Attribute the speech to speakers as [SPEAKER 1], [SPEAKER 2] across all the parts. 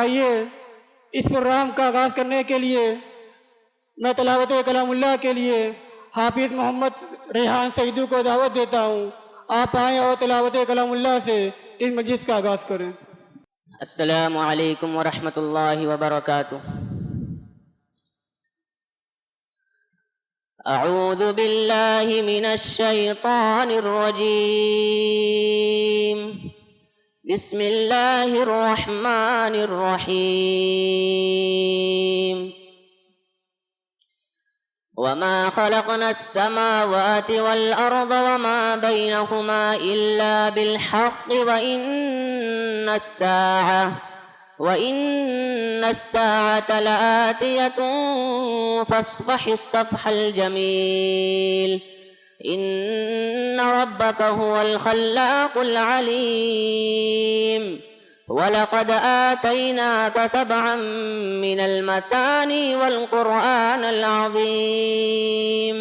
[SPEAKER 1] آئیے اس پروگرام کا آغاز کرنے کے لیے میں تلاوت کلام اللہ کے لیے حافظ محمد ریحان سعیدو کو دعوت دیتا ہوں. آپ آئیں اور تلاوت کلام اللہ سے اس مجلس کا آغاز کریں.
[SPEAKER 2] السلام علیکم ورحمۃ اللہ وبرکاتہ. اعوذ باللہ من الشیطان الرجیم. بسم اللہ الرحمن الرحیم. وما خلقنا السماوات والأرض وما بينهما إلا بالحق وإن الساعة لآتية فاصفح الصفح الجميل. إن ربك هو الخلاق العليم. ولقد آتيناك 7 من المثاني والقرآن العظيم.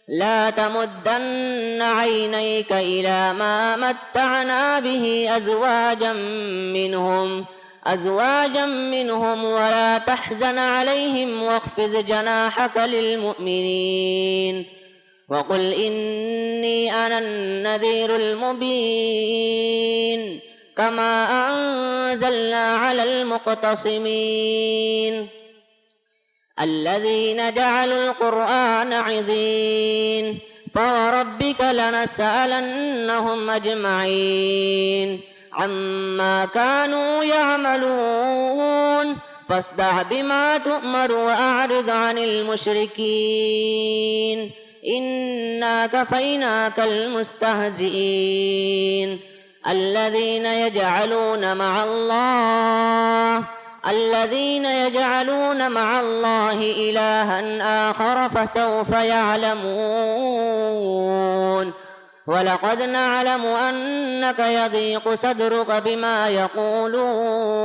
[SPEAKER 2] لا تمدن عينيك إلى ما متعنا به أزواجا منهم ولا تحزن عليهم واخفض جناحك للمؤمنين وقل إني أنا النذير المبين. كما أنزلنا على المقتصمين الذين جعلوا القرآن عضين. فوربك لنسألنهم أجمعين عما كانوا يعملون. فاصدع بما تؤمر وأعرض عن المشركين إنا كفيناك المستهزئين. الذين يجعلون مع الله إلها آخر فسوف يعلمون. ولقد نعلم أنك يضيق صدرك بما يقولون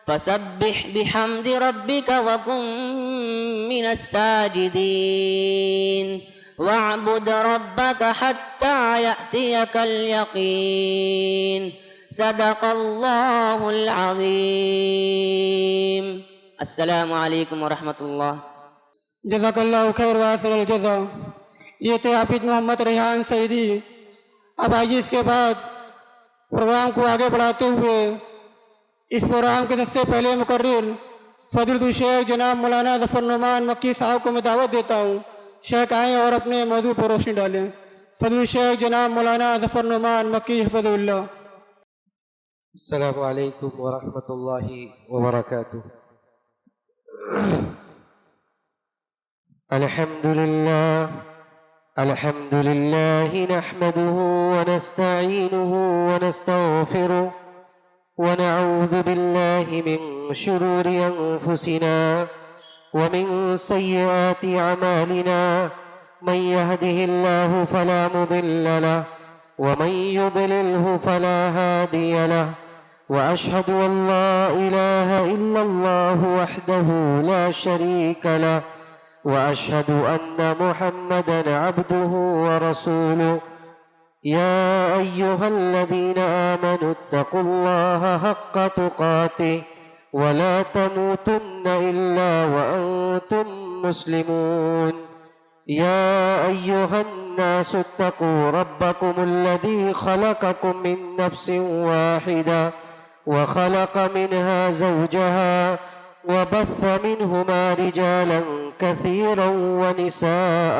[SPEAKER 2] فسبح بحمد ربك وكن من الساجدين. واعبد ربك حتى يأتيك اليقين. صدق اللہ العظیم. السلام علیکم ورحمۃ اللہ.
[SPEAKER 1] جزاک اللہ خیر واحسن الجزا. یہ تھے حافظ محمد ریحان سعیدی. اب آئیے اس کے بعد پروگرام کو آگے بڑھاتے ہوئے اس پروگرام کے سب سے پہلے مقرر فضیلۃ الشیخ جناب مولانا ظفر نعمان مکی صاحب کو میں دعوت دیتا ہوں. شیخ آئیں اور اپنے موضوع پر روشنی ڈالیں. فضیلۃ الشیخ جناب مولانا ظفر نعمان مکی حفظ اللہ.
[SPEAKER 3] السلام علیکم ورحمۃ اللہ وبرکاتہ. الحمد للہ نحمده ونستعینه ونستغفره ونعوذ باللہ من شرور انفسنا ومن سیئات اعمالنا. من يهده الله فلا مضل له ومن يضلله فلا هادي له. وأشهد أن لا إله إلا الله وحده لا شريك له وأشهد أن محمدا عبده ورسوله. يا أيها الذين آمنوا اتقوا الله حق تقاته ولا تموتن إلا وأنتم مسلمون. يا أيها الناس اتقوا ربكم الذي خلقكم من نفس واحدة وخلق منها زوجها وبث منهما رجالا كثيرا ونساء.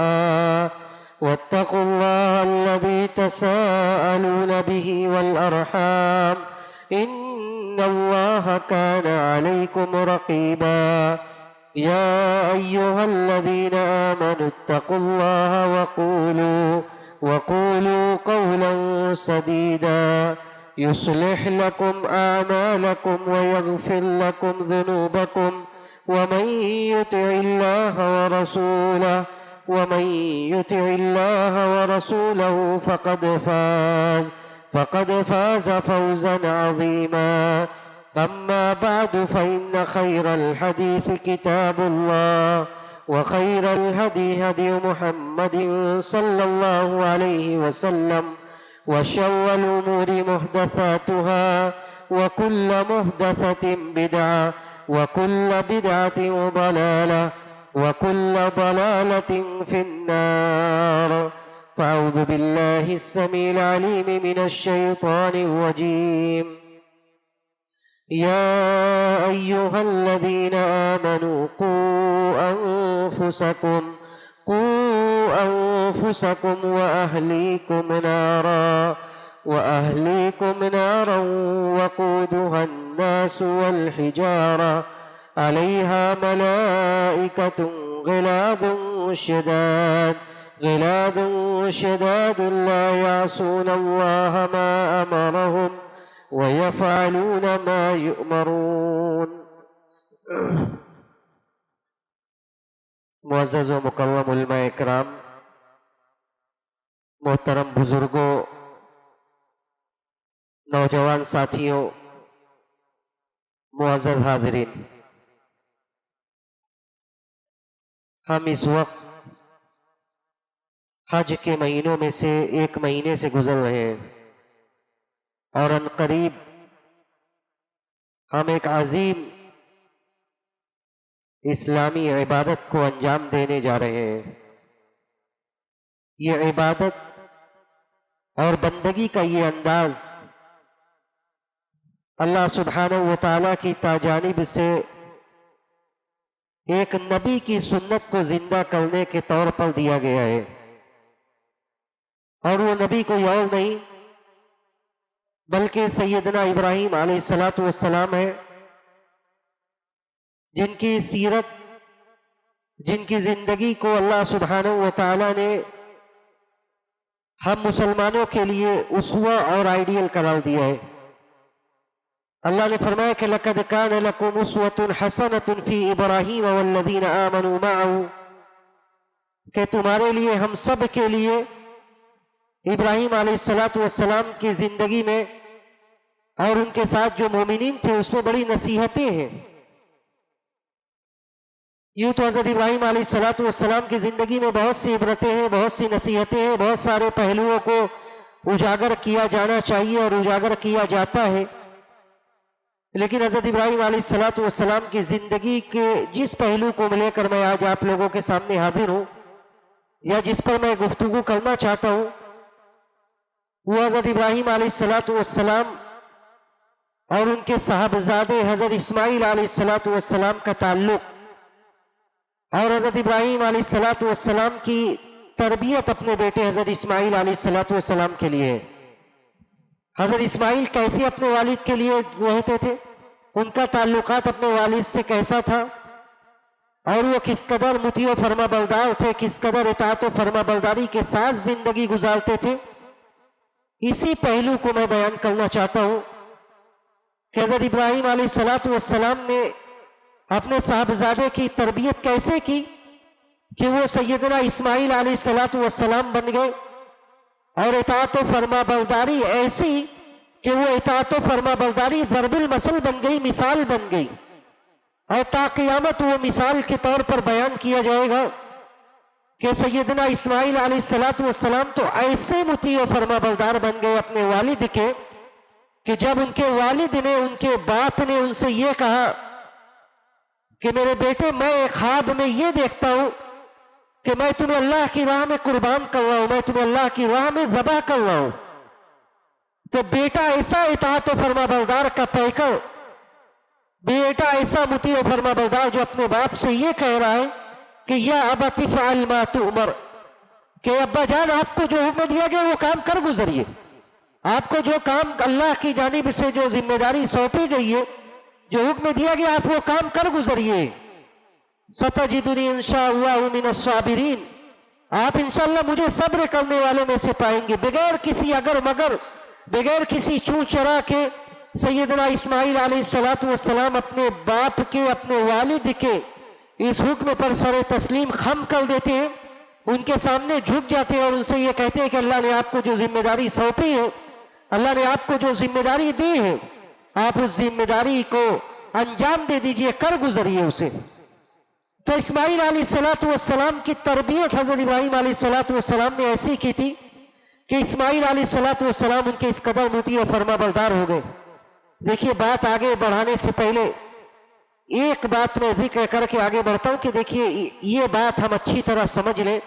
[SPEAKER 3] واتقوا الله الذي تساءلون به والأرحام إن الله كان عليكم رقيبا. يا أيها الذين آمنوا اتقوا الله وقولوا قولا سديدا يصلح لكم أعمالكم ويغفر لكم ذنوبكم ومن يطع الله ورسوله فقد فاز فوزا عظيما. أما بعد فإن خير الحديث كتاب الله وخير الهدي هدي محمد صلى الله عليه وسلم وشر الأمور محدثاتها وكل محدثة بدعة وكل بدعة ضلالة وكل ضلالة في النار. فأعوذ بالله السميع العليم من الشيطان الرجيم. يا أيها الذين آمنوا قوا أنفسكم وأهليكم نارا وقودها الناس والحجارة عليها ملائكة غلاظ شداد لا يعصون الله ما أمرهم ويفعلون ما يؤمرون. معزز و مکرم علماء اکرام، محترم بزرگوں، نوجوان ساتھیوں، معزز حاضرین، ہم اس وقت حج کے مہینوں میں سے ایک مہینے سے گزر رہے ہیں اور ان قریب ہم ایک عظیم اسلامی عبادت کو انجام دینے جا رہے ہیں. یہ عبادت اور بندگی کا یہ انداز اللہ سبحانہ و تعالیٰ کی جانب سے ایک نبی کی سنت کو زندہ کرنے کے طور پر دیا گیا ہے، اور وہ نبی کوئی اور نہیں بلکہ سیدنا ابراہیم علیہ السلام ہے، جن کی سیرت، جن کی زندگی کو اللہ سبحانہ و تعالیٰ نے ہم مسلمانوں کے لیے اسوہ اور آئیڈیل قرار دیا ہے. اللہ نے فرمایا کہ لَقَدْ كَانَ لَكُمْ أُسْوَةٌ حَسَنَةٌ فِي إِبْرَاهِيمَ وَالَّذِينَ آمَنُوا مَعَهُ، کہ تمہارے لیے، ہم سب کے لیے ابراہیم علیہ السلام کی زندگی میں اور ان کے ساتھ جو مومنین تھے اس میں بڑی نصیحتیں ہیں. یوں تو حضرت ابراہیم علیہ السلام کی زندگی میں بہت سی عبرتیں ہیں، بہت سی نصیحتیں ہیں، بہت سارے پہلوؤں کو اجاگر کیا جانا چاہیے اور اجاگر کیا جاتا ہے. لیکن حضرت ابراہیم علیہ السلام کی زندگی کے جس پہلو کو لے کر میں آج آپ لوگوں کے سامنے حاضر ہوں، یا جس پر میں گفتگو کرنا چاہتا ہوں، وہ حضرت ابراہیم علیہ السلام اور ان کے صاحبزادے حضرت اسماعیل علیہ السلام کا تعلق، اور حضرت ابراہیم علیہ السلام کی تربیت اپنے بیٹے حضرت اسماعیل علیہ السلام کے لیے. حضرت اسماعیل کیسے اپنے والد کے لیے رہتے تھے، ان کا تعلقات اپنے والد سے کیسا تھا، اور وہ کس قدر مطیع و فرما بردار تھے، کس قدر اطاعت و فرما برداری کے ساتھ زندگی گزارتے تھے. اسی پہلو کو میں بیان کرنا چاہتا ہوں کہ حضرت ابراہیم علیہ السلام نے اپنے صاحبزادے کی تربیت کیسے کی کہ وہ سیدنا اسماعیل علیہ السلام بن گئے، اور اطاعت و فرما برداری ایسی کہ وہ اطاعت و فرما برداری ضرب المثل بن گئی، مثال بن گئی، اور تا قیامت وہ مثال کے طور پر بیان کیا جائے گا کہ سیدنا اسماعیل علیہ السلام تو ایسے مطیع و فرما بردار بن گئے اپنے والد کے کہ جب ان کے والد نے، ان کے باپ نے ان سے یہ کہا کہ میرے بیٹے، میں ایک خواب میں یہ دیکھتا ہوں کہ میں تمہیں اللہ کی راہ میں قربان کر رہا ہوں، میں تمہیں اللہ کی راہ میں ذبح کر رہا ہوں، تو بیٹا ایسا اطاعت و فرما بردار کا پیکر، بیٹا ایسا مطیع و فرما بردار جو اپنے باپ سے یہ کہہ رہا ہے کہ یا ابت افعل ما تؤمر، کہ ابا جان آپ کو جو حکم دیا گیا وہ کام کر گزریے، آپ کو جو کام اللہ کی جانب سے جو ذمہ داری سونپی گئی ہے، جو حکم دیا گیا آپ وہ کام کر گزریے. ستجدنی انشاءاللہ من الصابرین، آپ انشاءاللہ مجھے صبر کرنے والوں میں سے پائیں گے. بغیر کسی اگر مگر، بغیر کسی چوں چرا کے سیدنا اسماعیل علیہ السلام اپنے باپ کے، اپنے والد کے اس حکم پر سر تسلیم خم کر دیتے ہیں، ان کے سامنے جھک جاتے ہیں اور ان سے یہ کہتے ہیں کہ اللہ نے آپ کو جو ذمہ داری سونپی ہے، اللہ نے آپ کو جو ذمہ داری دی ہے، آپ اس ذمہ داری کو انجام دے دیجئے، کر گزریے اسے. تو اسماعیل علیہ السلام کی تربیت حضرت ابراہیم علیہ السلام نے ایسی کی تھی کہ اسماعیل علیہ السلام ان کے اس قدر مطیع و فرما بردار ہو گئے देखिए, बात आगे बढ़ाने से पहले एक बात मैं जिक्र करके आगे बढ़ता हूं कि देखिए, ये बात हम अच्छी तरह समझ लें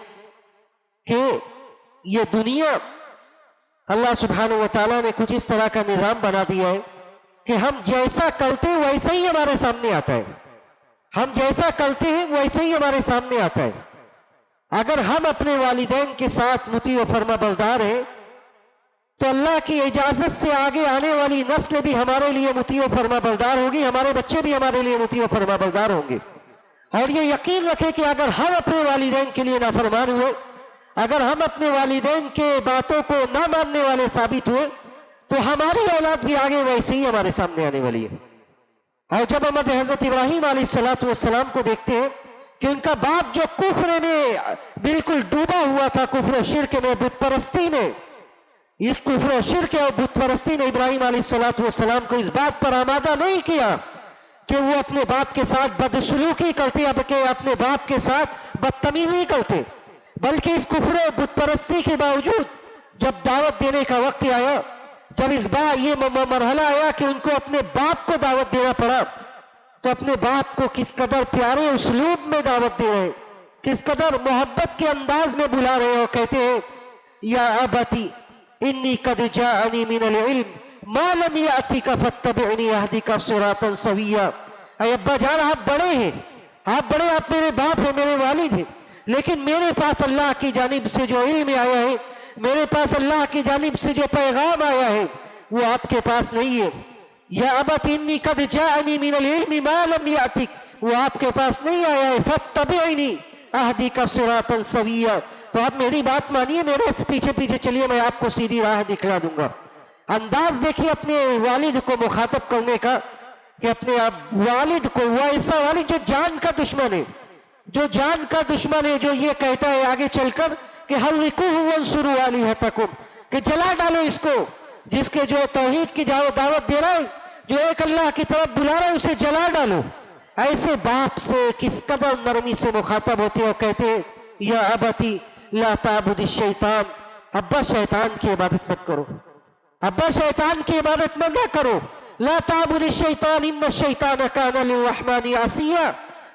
[SPEAKER 3] कि ये दुनिया अल्लाह सुब्हानहू व तआला ने कुछ इस तरह का निजाम बना दिया है कि हम जैसा करते हैं वैसा ही हमारे सामने आता है। हम जैसा करते हैं वैसे ही हमारे सामने आता है। अगर हम अपने वालिदैन के साथ मुती व फर्माबरदार हैं तो अल्लाह की इजाजत से आगे आने वाली नस्ल भी हमारे लिए मुती व फर्माबरदार होगी, हमारे बच्चे भी हमारे लिए मुती व फर्माबरदार होंगे। और ये यकीन रखें कि अगर हम अपने वालिदैन के लिए नाफरमान हुए, अगर हम अपने वालिदैन के बातों को ना मानने वाले साबित हुए, तो हमारी औलाद भी आगे वैसे ही हमारे सामने आने वाली है। और जब हम हजरत इब्राहीम अलैहिस्सलाम को देखते हैं कि उनका बाप जो कुफ्र में बिल्कुल डूबा हुआ था, कुफ्र शिर्क में, बुत परस्ती में, इस कुफ्र शिर्क और बुत परस्ती ने इब्राहीम अलैहिस्सलाम को इस बात पर आमादा नहीं किया कि वो अपने बाप के साथ बदसलूकी करते, अब के अपने बाप के साथ बदतमीजी करते, बल्कि इस कुफ्र बुत परस्ती के बावजूद जब दावत देने का वक्त आया, जब इस बार ये मरहला आया कि उनको अपने बाप को दावत देना पड़ा, तो अपने बाप को किस कदर प्यारे उसलूब में दावत दे रहे, किस कदर मोहब्बत के अंदाज में बुला रहे और कहते हैं, या अबती इन्नी कद जाअनी मिनल इल्म मा लम यातिका फत्तबिअनी अहदिका सिरातन सविया। अय अब्बा जान, आप बड़े हैं, आप बड़े, आप मेरे बाप हैं, मेरे वालिद हैं, लेकिन मेरे पास अल्लाह की जानिब से जो इल्म आया है, मेरे पास अल्लाह की जानिब से जो पैगाम आया है, वो आपके पास नहीं है। या अबत इन्नी कद जाअनी मिनल इल्मि मा लम यातिक, वो आपके पास नहीं आया है, फत्तबिअनी अहदिका सिरातन सविया। तो आप मेरी बात मानिए, मेरे पीछे पीछे चलिए, मैं आपको सीधी राह दिखला दूंगा। अंदाज देखिए अपने वालिद को मुखातब करने का कि अपने वालिद को, वो ऐसा वालिद जो जान का दुश्मन है, जो जान का दुश्मन है, जो ये कहता है आगे चलकर कि हर्रिकूहु वंसुरू आलिहतकुम, कि जला डालो इसको, जिसके जो तौहीद की दावत दे रहा है, जो एक अल्लाह की तरफ बुला रहा है, उसे जला डालो। ऐसे बाप से किस कदर नरमी से मुखातब होते और कहते हैं, या अबती ला ताबुद शैतान, अब्बा शैतान की इबादत मत करो, अब्बा शैतान की इबादत मत ना करो। ला ताबुद शैतान इन्न शैतान कान लिर्रहमानि आसिया,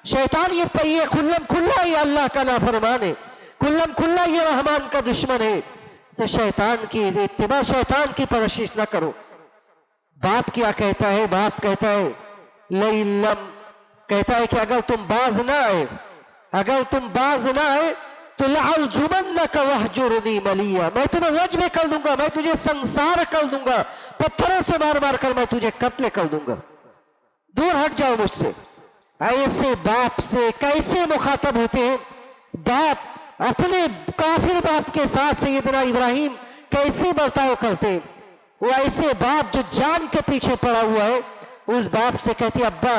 [SPEAKER 3] शैतान ये खुल्लम खुल्ला ये अल्लाह का नाफरमान है, खुल्लम खुल्ला ये रहमान का दुश्मन है। तो शैतान की इत्तिबा, शैतान की परस्तिश न करो। बाप क्या कहता है? बाप कहता है लइल्लम, कहता है कि अगर तुम बाज ना आए, अगर तुम बाज ना आए तो लअरजुमन्नका वहजुरनी मलिया, मैं तुम्हें रज्म कर दूंगा, मैं तुझे संसार कर दूंगा, पत्थरों से मार मार कर मैं तुझे कत्ल कर दूंगा, दूर हट जाओ मुझसे। ऐसे बाप से कैसे मुखातब होते हैं? बाप अपने काफिर बाप के साथ सैयदना इब्राहिम कैसे बर्ताव करते हैं? वो ऐसे बाप जो जान के पीछे पड़ा हुआ है, उस बाप से कहते अब्बा,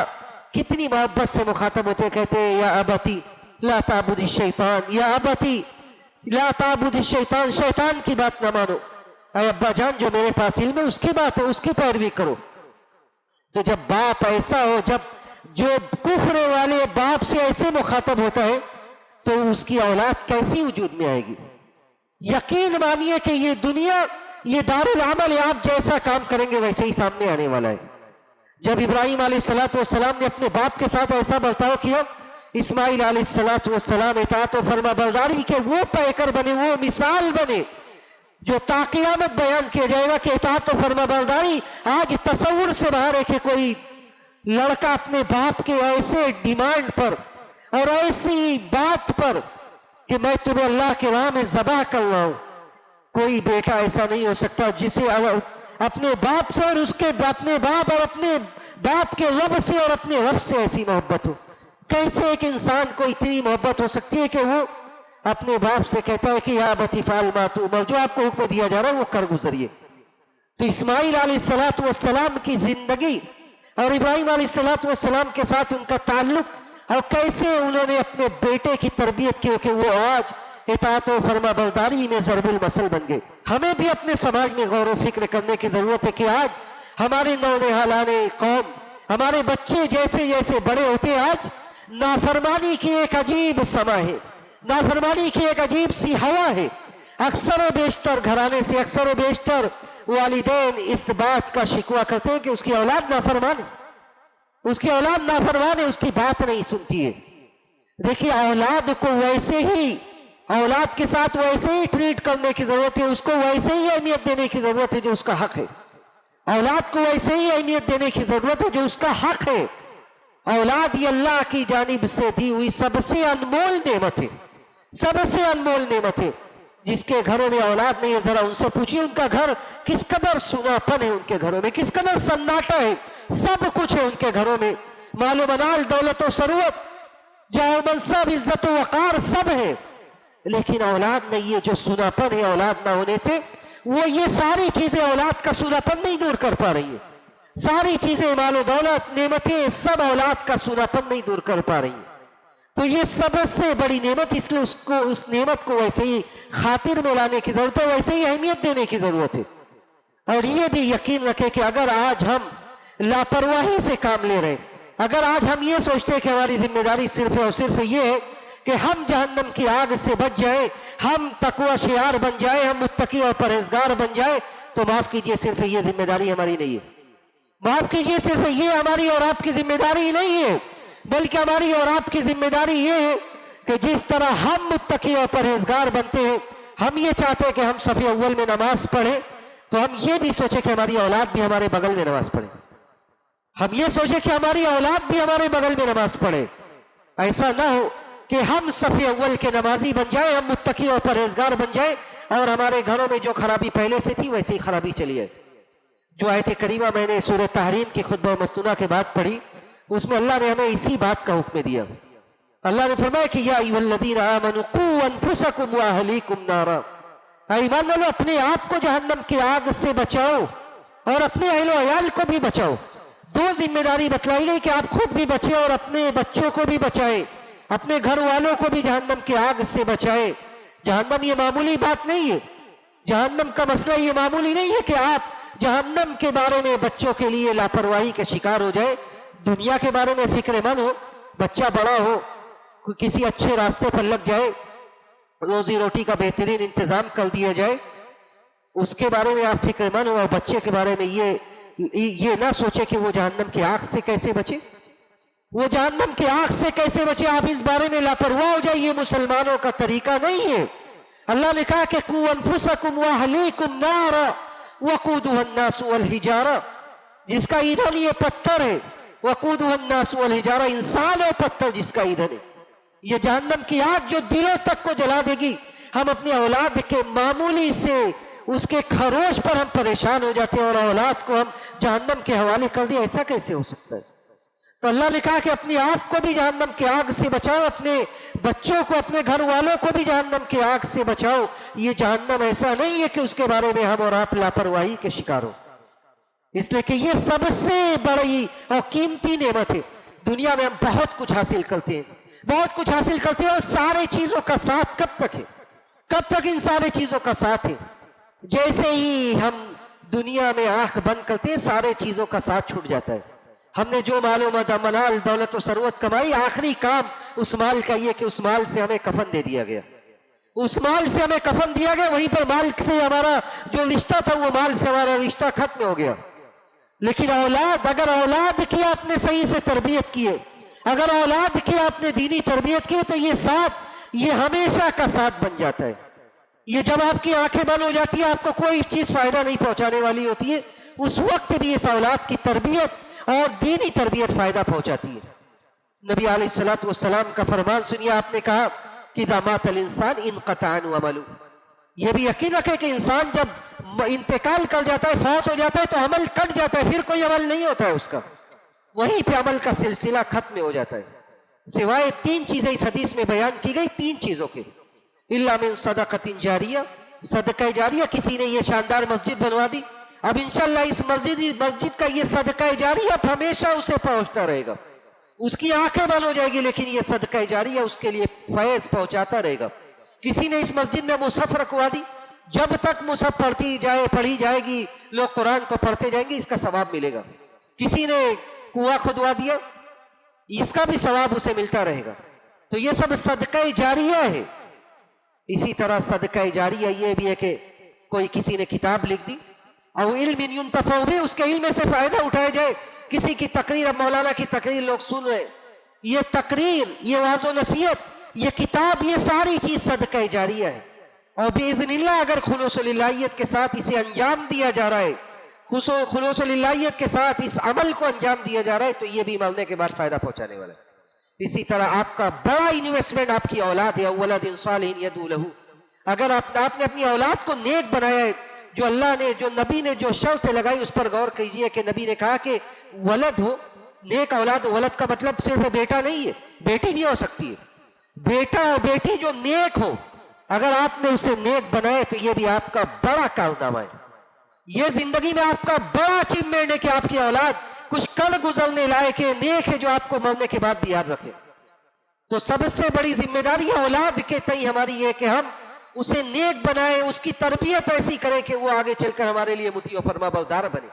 [SPEAKER 3] कितनी मोहब्बत से मुखातब होते, कहते या अबती ला ताबुद शैतान, या अबती ला ताबुद शैतान, शैतान की बात ना मानो। अरे अब्बा जान, जो मेरे पास इल्म है उसकी बात है, उसकी पैरवी करो। तो जब बाप ऐसा हो, जब जो कुफ्र वाले बाप से ऐसे मुखातब होता है, तो उसकी औलाद कैसी वजूद में आएगी? यकीन मानिए कि ये दुनिया, ये दारुल अमल है, आप जैसा काम करेंगे वैसे ही सामने आने वाला है। जब इब्राहिम अलैहिस्सलाम ने अपने बाप के साथ ऐसा बर्ताव किया, इस्माइल अलैहिस्सलाम इताअत और फरमाबरदारी के वो पैकर बने, वो मिसाल बने, जो ताक़ियामत बयान किया जाएगा कि इताअत और फरमाबरदारी आज तसव्वुर से बाहर है कि कोई लड़का अपने बाप के ऐसे डिमांड पर और ऐसी बात पर कि मैं तुम्हें अल्लाह के राह में ज़बह कर रहा हूं, कोई बेटा ऐसा नहीं हो सकता जिसे अपने बाप से और उसके अपने बाप और अपने बाप के रब से और अपने रब से ऐसी मोहब्बत हो। कैसे एक इंसान को इतनी मोहब्बत हो सकती है कि वो अपने बाप से कहता है कि या अबती फ़अल मा तु'मर, जो आपको हुक्म दिया जा रहा है वो कर गुजरिए। तो इस्माइल अलैहिस्सलाम की जिंदगी और इब्राहिम अलैहिस्सलाम के साथ उनका ताल्लुक, और कैसे उन्होंने अपने बेटे की तरबियत की कि वो आज इताअत और फरमाबरदारी में ज़रबुल मसल बन गए। हमें भी अपने समाज में गौर व फिक्र करने की जरूरत है कि आज हमारे नौजवाने कौम, हमारे बच्चे जैसे जैसे बड़े होते, आज नाफरमानी की एक अजीब समा है, नाफरमानी की एक अजीब सी हवा है। अक्सर व बेशतर घराने से, अक्सर व बेशतर वालिदैन इस बात का शिकवा करते हैं कि उसकी औलाद नाफरमान है, उसकी औलाद नाफरमान है, उसकी बात नहीं सुनती है। देखिए, औलाद को वैसे ही, औलाद के साथ वैसे ही ट्रीट करने की जरूरत है, उसको वैसे ही अहमियत देने की जरूरत है जो उसका हक है। औलाद को वैसे ही अहमियत देने की जरूरत है जो उसका हक है। औलाद ये अल्लाह की जानिब से दी हुई सबसे अनमोल नेमत है, सबसे अनमोल नेमत है। जिसके घरों में औलाद नहीं है, जरा उनसे पूछिए उनका घर किस कदर सुनापन है, उनके घरों में किस कदर सन्नाटा है। सब कुछ है उनके घरों में, मालो मनाल, दौलत और सरूरत, जाओ मनसब, इज्जत और वकार सब है, लेकिन औलाद नहीं है। जो सुनापन है औलाद ना होने से, वो ये सारी चीजें औलाद का सुनापन नहीं दूर कर पा रही है। सारी चीजें, मालो दौलत, नेमतें, सब औलाद का सुनापन नहीं दूर कर पा रही है। तो ये सबसे बड़ी नेमत, इसलिए उसको, उस नेमत को वैसे ही खातिर में लाने की जरूरत है, वैसे ही अहमियत देने की जरूरत है। और ये भी यकीन रखें कि अगर आज हम लापरवाही से काम ले रहे, अगर आज हम ये सोचते हैं कि हमारी जिम्मेदारी सिर्फ और सिर्फ ये है कि हम जहन्नम की आग से बच जाए, हम तकवा शियार बन जाए, हम मुत्तकी और परहेजगार बन जाए, तो माफ कीजिए, सिर्फ ये जिम्मेदारी हमारी नहीं है। माफ कीजिए, सिर्फ ये हमारी और आपकी जिम्मेदारी नहीं है, बल्कि हमारी और आपकी जिम्मेदारी ये है कि जिस तरह हम मुत्तकी और परहेजगार बनते हैं, हम ये चाहते हैं कि हम सफ़े अव्वल में नमाज पढ़े, तो हम ये भी सोचे कि हमारी औलाद भी हमारे बगल में नमाज पढ़े। हम ये सोचे कि हमारी औलाद भी हमारे बगल में नमाज पढ़े। ऐसा ना हो कि हम सफ़े अव्वल के नमाजी बन जाए, हम मुत्तकी और परहेजगार बन जाए, और हमारे घरों में जो खराबी पहले से थी वैसे ही खराबी चली जाए। जो आयत करीमा मैंने सूरह तहरीम की खुतबा मस्तूना के बाद पढ़ी, उसमें अल्लाह ने हमें इसी बात का हुक्म दिया। अल्लाह ने फरमाया कि या अय्युहल्लज़ीना आमनू क़ू अनफुसकुम व अहलीकुम नारा, ईमान वालों, अपने आप को जहन्नम की आग से बचाओ और अपने अहलो अयाल को भी बचाओ। दो जिम्मेदारी बतलाई गई कि आप खुद भी बचे और अपने बच्चों को भी बचाए, अपने घर वालों को भी जहन्नम की आग से बचाए। जहन्नम ये मामूली बात नहीं है, जहन्नम का मसला ये मामूली नहीं है कि आप जहन्नम के बारे में बच्चों के लिए लापरवाही के शिकार हो जाए, दुनिया के बारे में फिक्रमंद हो, बच्चा बड़ा हो, किसी अच्छे रास्ते पर लग जाए, रोजी रोटी का बेहतरीन इंतजाम कर दिया जाए, उसके बारे में आप फिक्रमंद हो, और बच्चे के बारे में ये ना सोचे कि वो जहन्नम की आग से कैसे बचे, वो जहन्नम की आग से कैसे बचे, आप इस बारे में लापरवाह हो जाए। ये मुसलमानों का तरीका नहीं है। अल्लाह ने कहा कि कू अनफुसकुम व अहलीकुम नारा वक़ूदुहा अन्नास वल हिजारा, जिसका ईंधन ये पत्थर है, वक़ूदुहा अन्नास वल हिजारा, इंसान और पत्थर जिसका ईंधन है, ये जहन्नम की आग जो दिलों तक को जला देगी। हम अपनी औलाद के मामूली से उसके खरोश पर हम परेशान हो जाते हैं और औलाद को हम जहन्नम के हवाले कर दिया, ऐसा कैसे हो सकता है? तो अल्लाह ने कहा कि अपने आप को भी जहन्नम की आग से बचाओ, अपने बच्चों को, अपने घर वालों को भी जहन्नम की आग से बचाओ। ये जहन्नम ऐसा नहीं है कि उसके बारे में हम और आप लापरवाही के शिकार हो, इसलिए कि ये सबसे बड़ी और कीमती नेमत है। दुनिया में हम बहुत कुछ हासिल करते हैं, बहुत कुछ हासिल करते हैं, और सारे चीजों का साथ कब तक है? कब तक इन सारे चीजों का साथ है? जैसे ही हम दुनिया में आंख बंद करते हैं, सारे चीजों का साथ छूट जाता है। हमने जो मालो मनाल, दौलत और सरूरत कमाई, आखिरी काम उस माल का ये कि उस माल से हमें कफन दे दिया गया, उस माल से हमें कफन दिया गया, वहीं पर माल से हमारा जो रिश्ता था, वो माल से हमारा रिश्ता खत्म हो गया। लेकिन औलाद, अगर औलाद की आपने सही से तरबियत की है, अगर औलाद की आपने दीनी तरबियत की है, तो ये साथ, ये हमेशा का साथ बन जाता है। ये जब आपकी आंखें बंद हो जाती है, आपको कोई चीज फायदा नहीं पहुंचाने वाली होती है, उस वक्त भी इस औलाद की तरबियत और दीनी तरबियत फायदा पहुंचाती है। नबी अलैहिस्सलातु वस्सलाम का फरमान सुनिए, आपने कहा कि इज़ा मातल इंसान इनक़ता अन्हु अमलु, यह भी यकीन रखे कि इंसान जब इंतकाल कर जाता है, फौत हो जाता है, तो अमल कट जाता है, फिर कोई अमल नहीं होता है उसका, वहीं पे अमल का सिलसिला खत्म हो जाता है। सिवाय तीन चीजें इस हदीस में बयान की गई, तीन चीजों के, इल्ला मिन सदक़तिन जारिया, सदका जारिया, किसी ने ये शानदार मस्जिद बनवा दी, अब इंशाल्लाह इस मस्जिद का ये सदका जारिया अब हमेशा उसे पहुंचता रहेगा, उसकी आंखें बंद हो जाएगी, लेकिन ये सदका जारिया उसके लिए फैज पहुंचाता रहेगा। किसी ने इस मस्जिद में मुसहफ रखवा दी, जब तक मुसहफ पढ़ी जाएगी, लोग कुरान को पढ़ते जाएंगे, इसका सवाब मिलेगा। किसी ने कुआं खुदवा दिया, इसका भी सवाब उसे मिलता रहेगा। तो ये सब सदका जारिया है। इसी तरह सदका जारिया ये भी है कि कोई किसी ने किताब लिख दी, और इल्म युंतफा भी, उसके इल्म से फायदा उठाया जाए। किसी की तकरीर, अब मौलाना की तकरीर लोग सुन रहे, ये तकरीर, ये वाज़ो नसीहत, ये किताब, ये सारी चीज सदका जारिया है। और बिइज़्निल्लाह अगर खुलूसुलिल्लाहियत के साथ इसे अंजाम दिया जा रहा है, खुलूसुलिल्लाहियत के साथ इस अमल को अंजाम दिया जा रहा है, तो ये भी मरने के बाद फायदा पहुंचाने वाला है। इसी तरह आपका बड़ा इन्वेस्टमेंट आपकी औलाद है, वलदिन सालिहिन यदू लहू। अगर आपने अपनी औलाद को नेक बनाया है, जो अल्लाह ने, जो नबी ने जो शर्त लगाई उस पर गौर कीजिए कि नबी ने कहा कि वलद हो, नेक औलाद हो। वलद का मतलब सिर्फ बेटा नहीं है, बेटी भी हो सकती है। बेटा और बेटी जो नेक हो, अगर आपने उसे नेक बनाए तो ये भी आपका बड़ा कारनामा है। ये जिंदगी में आपका बड़ा अचीवमेंट है कि आपकी औलाद कुछ कर गुजरने लायक है, नेक है, जो आपको मरने के बाद भी याद रखे। तो सबसे बड़ी जिम्मेदारी औलाद के तई हमारी ये कि हम उसे नेक बनाए, उसकी तरबियत ऐसी करें कि वो आगे चलकर हमारे लिए मुतीअ फरमाबरदार बने।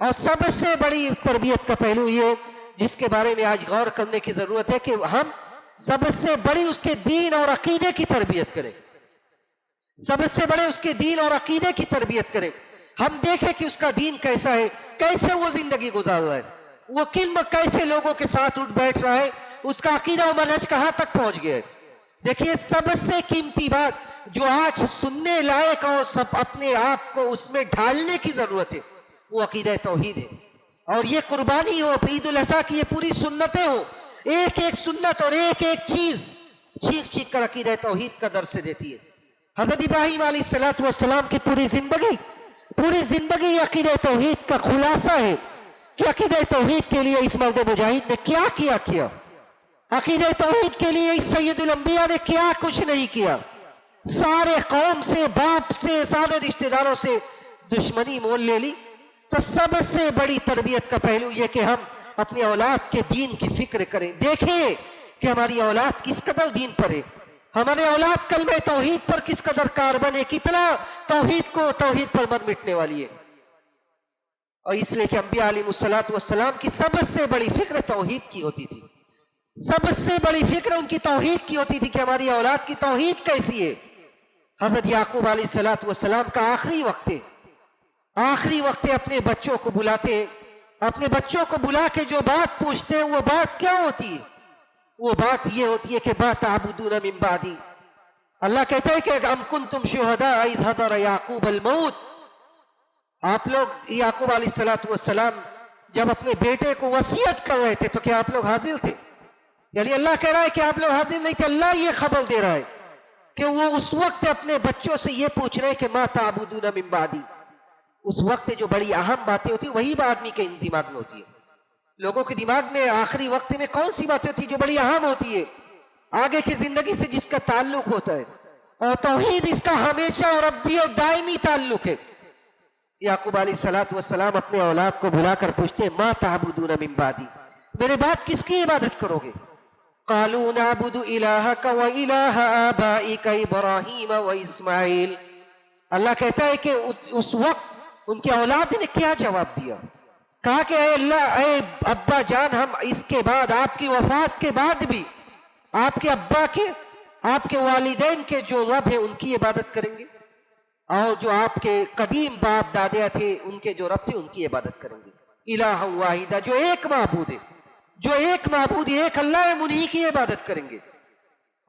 [SPEAKER 3] और सबसे बड़ी तरबियत का पहलू ये, जिसके बारे में आज गौर करने की जरूरत है, कि हम सबसे बड़ी उसके दीन और अकीदे की तरबियत करें। सबसे बड़े उसके दीन और अकीदे की तरबियत करें। हम देखें कि उसका दीन कैसा है, कैसे वो जिंदगी गुजार रहा है, वो कैसे लोगों के साथ उठ बैठ रहा है, उसका अकीदा और मनहज कहां तक पहुंच गया है। देखिए, सबसे कीमती बात जो आज सुनने लायक और सब अपने आप को उसमें ढालने की जरूरत है, वो अकीदा तौहीद है। और ये कुर्बानी हो, ईद उल अज़हा की ये पूरी सुन्नतें हो, एक एक सुन्नत और एक एक चीज चीख चीख कर अकीदा तौहीद का दर्स देती है। हजरत इब्राहीम अलैहिस्सलातु वस्सलाम की पूरी जिंदगी अकीदा तौहीद का खुलासा है कि अकीदा तौहीद के लिए इस मर्द मुजाहिद ने क्या किया। अकीदा तौहीद के लिए इस सैयदुल अंबिया ने क्या कुछ नहीं किया। सारे कौम से, बाप से, सारे रिश्तेदारों से दुश्मनी मोल ले ली। तो सबसे बड़ी तरबियत का पहलू यह कि हम अपनी औलाद के दीन की फिक्र करें। देखें कि हमारी औलाद किस कदर दीन पर है, हमारे औलाद कलमे तौहीद पर किस कदर कारबन है, कितना तौहीद पर मर मिटने वाली है। और इसलिए कि अंबिया अलैहिमुस्सलातु वस्सलाम की सबसे बड़ी फिक्र तौहीद की होती थी। सबसे बड़ी फिक्र उनकी तौहीद की होती थी कि हमारी औलाद की तौहीद कैसी है। हजरत याकूब अलैहिस्सलातु वस्सलाम का आखिरी वक्त है, अपने बच्चों को बुलाते हैं। अपने बच्चों को बुला के जो बात पूछते हैं, वो बात क्या होती है? वो बात ये होती है कि बात ताबुदून मिन बादी। अल्लाह कहते हैं कि अम कुंतुम शुहदा इज़ हदर याकूब अल मौत। आप लोग, याकूब अलैहिस्सलातु वस्सलाम जब अपने बेटे को वसीयत कर रहे थे, तो क्या आप लोग हाजिर थे? यानी अल्लाह कह रहा है कि आप लोग हाजिर नहीं थे। अल्लाह ये खबर दे रहा है कि वो उस वक्त अपने बच्चों से ये पूछ रहे हैं कि मा ताबुदून मिन बादी। उस वक्त जो बड़ी अहम बातें होती है, वही आदमी के दिमाग में होती है। लोगों के दिमाग में आखिरी वक्त में कौन सी बातें होती है जो बड़ी अहम होती है, आगे की जिंदगी से जिसका ताल्लुक होता है। और तौहीद इसका हमेशा और अब्दी और दायमी ताल्लुक है। याकूब अलैहिस्सलातु वस्सलाम अपने औलाद को बुलाकर पूछते हैं, मा ताबुदून मिन बादी, मेरे बाद किसकी इबादत करोगे? क़ालू नअबुदु इलाहका व इलाहा आबाइका इब्राहीम व इस्माइल। अल्लाह कहता है कि उस वक्त उनके औलाद ने क्या जवाब दिया? कहा कि ऐ अल्लाह, ऐ अब्बा जान, हम इसके बाद, आपकी वफात के बाद भी आपके अब्बा के, आपके वालिदैन के जो रब है उनकी इबादत करेंगे, और जो आपके कदीम बाप दादा थे उनके जो रब थे उनकी इबादत करेंगे। इलाहा वाहिदा, जो एक माबूद है, एक अल्लाह है, उन्हीं की इबादत करेंगे।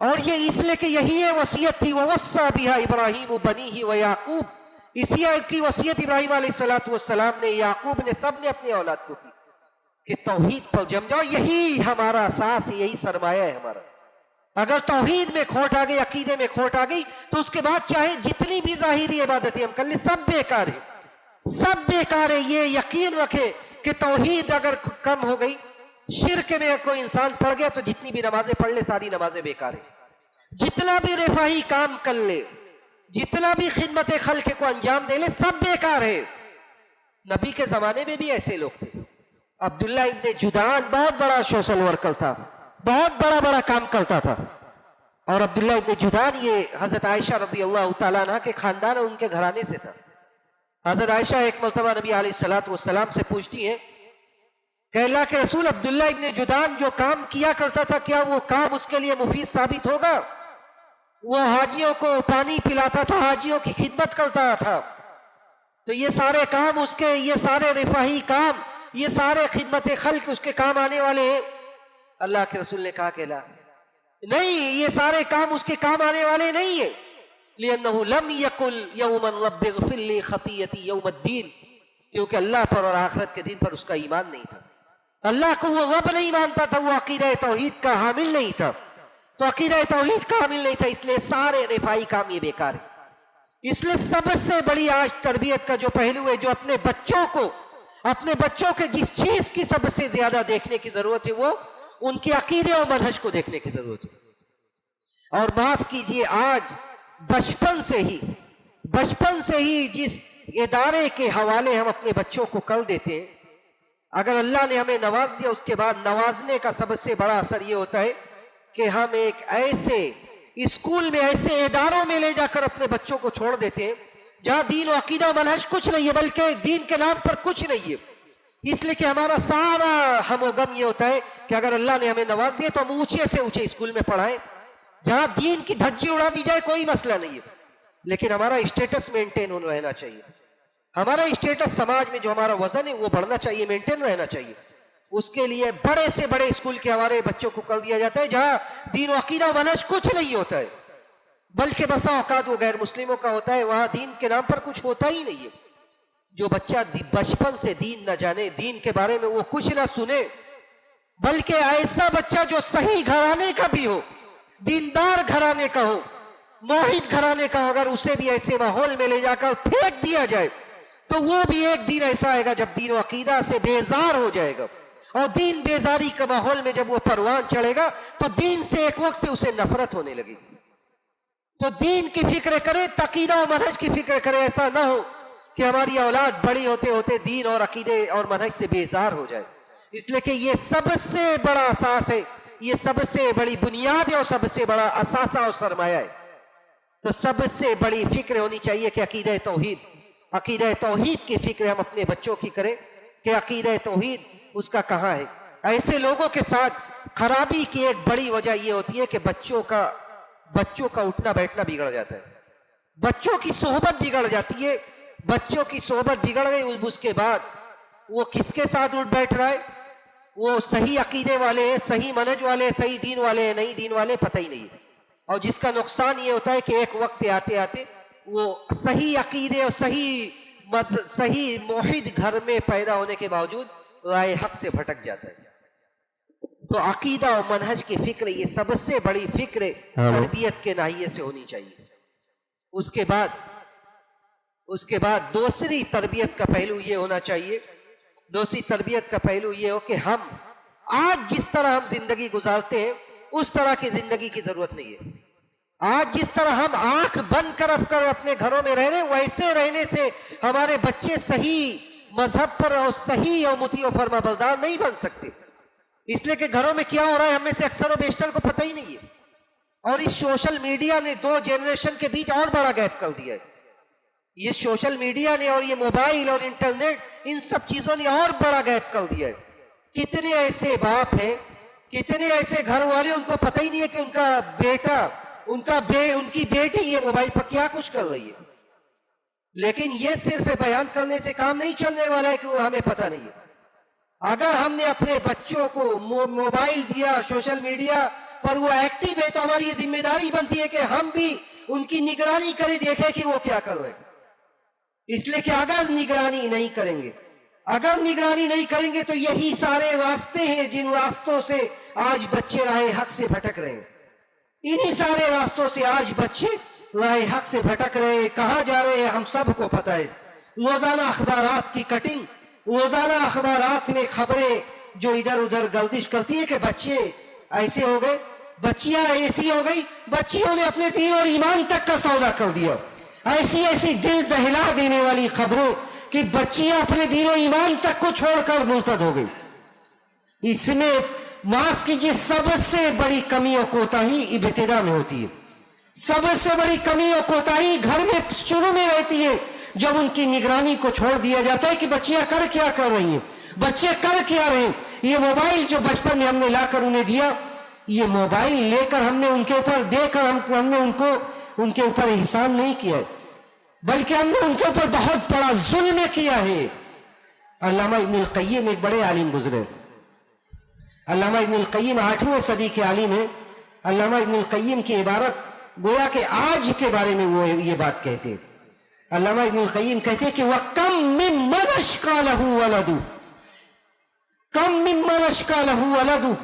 [SPEAKER 3] और ये इसलिए कि यही है वसीयत थी, ववस्सा बिहा इब्राहीम बनीही व याकूब। इसी की वसीयत इब्राहीम अलैहिस्सलातु वस्सलाम ने, याकूब ने, सब ने अपनी औलाद को की कि तौहीद पर जम जाओ। यही हमारा असास है, यही सरमाया है हमारा। अगर तौहीद में खोट आ गई, अकीदे में खोट आ गई, तो उसके बाद चाहे जितनी भी जाहिरी इबादतें हम कर ले, सब बेकार है, सब बेकार है। ये यकीन रखे कि तौहीद अगर कम हो गई, शिर्क में कोई इंसान पड़ गया, तो जितनी भी नमाजें पढ़ ले, सारी नमाजें बेकार है। जितना भी रिफाही काम कर ले, जितना भी खिदमत खल्क को अंजाम दे ले, सब बेकार है। नबी के जमाने में भी ऐसे लोग थे। अब्दुल्ला इब्न जुदान बहुत बड़ा सोशल वर्कर था, बहुत बड़ा काम करता था। और अब्दुल्ला इब्न जुदान ये हजरत आयशा रज़ियल्लाहु ताला अन्हा के खानदान और उनके घराने से था। हजरत आयशा एक मर्तबा नबी अलैहिस्सलातु वस्सलाम से पूछती है कि अल्लाह के रसूल, अब्दुल्ला इब्न जुदान जो काम किया करता था, क्या वो काम उसके लिए मुफीद साबित होगा? वो हाजियों को पानी पिलाता था, हाजियों की खिदमत करता था, تو یہ سارے کام اس کے، یہ سارے رفاہی کام، یہ سارے خدمت خلق اس کے کام آنے والے ہیں؟ اللہ کے رسول نے کہا کہ لا، نہیں، یہ سارے کام اس کے کام آنے والے نہیں ہیں. لِأَنَّهُ لَمْ يَقُلْ يَوْمًا رَبِّ اغْفِرْ لِي خَطِيَّتِي يَوْمَ الدِّينِ، کیونکہ اللہ پر اور آخرت کے دن پر اس کا ایمان نہیں تھا. اللہ کو وہ رب نہیں مانتا تھا، وہ عقیدہ توحید کا حامل نہیں تھا. تو عقیدہ توحید کا حامل نہیں تھا، اس لیے سارے رفائی کام یہ بیکار ہے. اس لیے سب سے بڑی آج تربیت کا جو پہلو ہے، جو اپنے بچوں کے جس چیز کی سب سے زیادہ دیکھنے کی ضرورت ہے، وہ ان کے عقیدے اور منہج کو دیکھنے کی ضرورت ہے. اور معاف کیجئے، آج بچپن سے ہی جس ادارے کے حوالے ہم اپنے بچوں کو کر دیتے ہیں، اگر اللہ نے ہمیں نواز دیا، اس کے بعد نوازنے کا سب سے بڑا اثر یہ ہوتا ہے کہ ہم ایک ایسے اسکول میں، ایسے اداروں میں لے جا کر اپنے بچوں کو چھوڑ دیتے ہیں جہاں دین و عقیدہ و منہج کچھ نہیں ہے، بلکہ دین کے نام پر کچھ نہیں ہے. اس لیے کہ ہمارا سارا ہم و غم یہ ہوتا ہے کہ اگر اللہ نے ہمیں نواز دیا تو ہم اونچے سے اونچے اسکول میں پڑھائیں جہاں دین کی دھجی اڑا دی جائے، کوئی مسئلہ نہیں ہے، لیکن ہمارا اسٹیٹس مینٹین رہنا چاہیے. ہمارا اسٹیٹس سماج میں جو ہمارا وزن ہے وہ بڑھنا چاہیے، مینٹین رہنا چاہیے. اس کے لیے بڑے سے بڑے اسکول کے ہمارے بچوں کو کر دیا جاتا ہے جہاں دین و عقیدہ و منہج کچھ نہیں ہوتا ہے، بلکہ بسا اوقات وہ غیر مسلموں کا ہوتا ہے، وہاں دین کے نام پر کچھ ہوتا ہی نہیں ہے. جو بچہ بچپن سے دین نہ جانے، دین کے بارے میں وہ کچھ نہ سنے، بلکہ ایسا بچہ جو صحیح گھرانے کا بھی ہو، دیندار گھرانے کا ہو، موحد گھرانے کا، اگر اسے بھی ایسے ماحول میں لے جا کر پھینک دیا جائے تو وہ بھی ایک دن ایسا آئے گا جب دین و عقیدہ سے بیزار ہو جائے گا. اور دین بیزاری کا ماحول میں جب وہ پروان چڑھے گا تو دین سے ایک وقت اسے نفرت ہونے لگے گی. تو دین کی فکر کرے، عقیدہ و منہج کی فکر کرے. ایسا نہ ہو کہ ہماری اولاد بڑی ہوتے ہوتے دین اور عقیدے اور منہج سے بیزار ہو جائے. اس لیے کہ یہ سب سے بڑا اساس ہے، یہ سب سے بڑی بنیاد ہے اور سب سے بڑا اثاثہ اور سرمایہ ہے. تو سب سے بڑی فکر ہونی چاہیے کہ عقیدہ توحید کی فکر ہم اپنے بچوں کی کریں کہ عقیدہ توحید اس کا کہاں ہے. ایسے لوگوں کے ساتھ خرابی کی ایک بڑی وجہ یہ ہوتی ہے کہ بچوں کا اٹھنا بیٹھنا بگڑ جاتا ہے، بچوں کی صحبت بگڑ جاتی ہے. بچوں کی صحبت بگڑ گئی، اس کے بعد وہ کس کے ساتھ اٹھ بیٹھ رہا ہے، وہ صحیح عقیدے والے ہیں، صحیح منہج والے ہیں، صحیح دین والے ہیں، نہیں دین والے، پتہ ہی نہیں ہے. اور جس کا نقصان یہ ہوتا ہے کہ ایک وقت آتے آتے وہ صحیح عقیدے اور صحیح موحد گھر میں پیدا ہونے کے باوجود رائے حق سے بھٹک جاتا ہے. تو عقیدہ اور منہج کی فکر یہ سب سے بڑی فکر تربیت کے ناحیے سے ہونی چاہیے. اس کے بعد دوسری تربیت کا پہلو یہ ہونا چاہیے، دوسری تربیت کا پہلو یہ ہو کہ ہم آج جس طرح ہم زندگی گزارتے ہیں اس طرح کی زندگی کی ضرورت نہیں ہے. آج جس طرح ہم آنکھ بند کر اپنے گھروں میں رہ رہے ہیں، ویسے رہنے سے ہمارے بچے صحیح مذہب پر اور صحیح اور مطیع و فرما بردار نہیں بن سکتے. اس لیے کہ گھروں میں کیا ہو رہا ہے ہم میں سے اکثر و بیشتر کو پتہ ہی نہیں ہے. اور اس سوشل میڈیا نے دو جنریشن کے بیچ اور بڑا گیپ کر دیا ہے. یہ سوشل میڈیا نے اور یہ موبائل اور انٹرنیٹ، ان سب چیزوں نے اور بڑا گیپ کر دیا ہے. کتنے ایسے باپ ہیں، کتنے ایسے گھر والے، ان کو پتہ ہی نہیں ہے کہ ان کا بیٹا، ان کی بیٹی یہ موبائل پر کیا کچھ کر رہی ہے. لیکن یہ صرف بیان کرنے سے کام نہیں چلنے والا ہے کہ وہ ہمیں پتہ نہیں ہے. اگر ہم نے اپنے بچوں کو موبائل دیا، سوشل میڈیا پر وہ ایکٹیو ہے، تو ہماری یہ ذمہ داری بنتی ہے کہ ہم بھی ان کی نگرانی کریں، دیکھیں کہ وہ کیا کر رہے ہیں. اس لیے کہ اگر نگرانی نہیں کریں گے تو یہی سارے راستے ہیں جن راستوں سے آج بچے راہ حق سے بھٹک رہے ہیں. انہی سارے راستوں سے آج بچے راہ حق سے بھٹک رہے ہیں. کہاں جا رہے ہیں ہم سب کو پتہ ہے. روزانہ اخبارات کی کٹنگ، روزانہ اخبارات میں خبریں جو ادھر ادھر گردش کرتی ہے کہ بچے ایسے ہو گئے، بچیاں ایسی ہو گئی، بچیوں نے اپنے دین اور ایمان تک کا سودا کر دیا. ایسی دل دہلا دینے والی خبروں کہ بچیاں اپنے دین و ایمان تک کو چھوڑ کر مرتد ہو گئی. اس میں معاف کیجیے سب سے بڑی کمی و کوتاہی ابتدا میں ہوتی ہے. سب سے بڑی کمی و کوتاہی گھر میں شروع میں رہتی ہے، جب ان کی نگرانی کو چھوڑ دیا جاتا ہے کہ بچیاں کیا کر رہی ہیں، بچے کر کیا رہے ہیں. یہ موبائل جو بچپن میں ہم نے لا کر انہیں دیا، یہ موبائل لے کر ہم نے ان کے اوپر دے کر ہم نے ان کے اوپر احسان نہیں کیا ہے. बल्कि हमने उनके ऊपर बहुत बड़ा जुल्म किया है। अल्लामा इब्नुल क़य्यिम एक बड़े आलिम गुजरे। अल्लामा इब्नुल क़य्यिम 8वीं सदी के आलिम है। अल्लामा इब्नुल क़य्यिम की इबारत गोया कि आज के बारे में वो ये बात कहते हैं। अल्लामा इब्नुल क़य्यिम कहते हैं कि वह कम मिम्मन अश्का लहू वलदु, कम मिम्मन अश्का लहू वलदु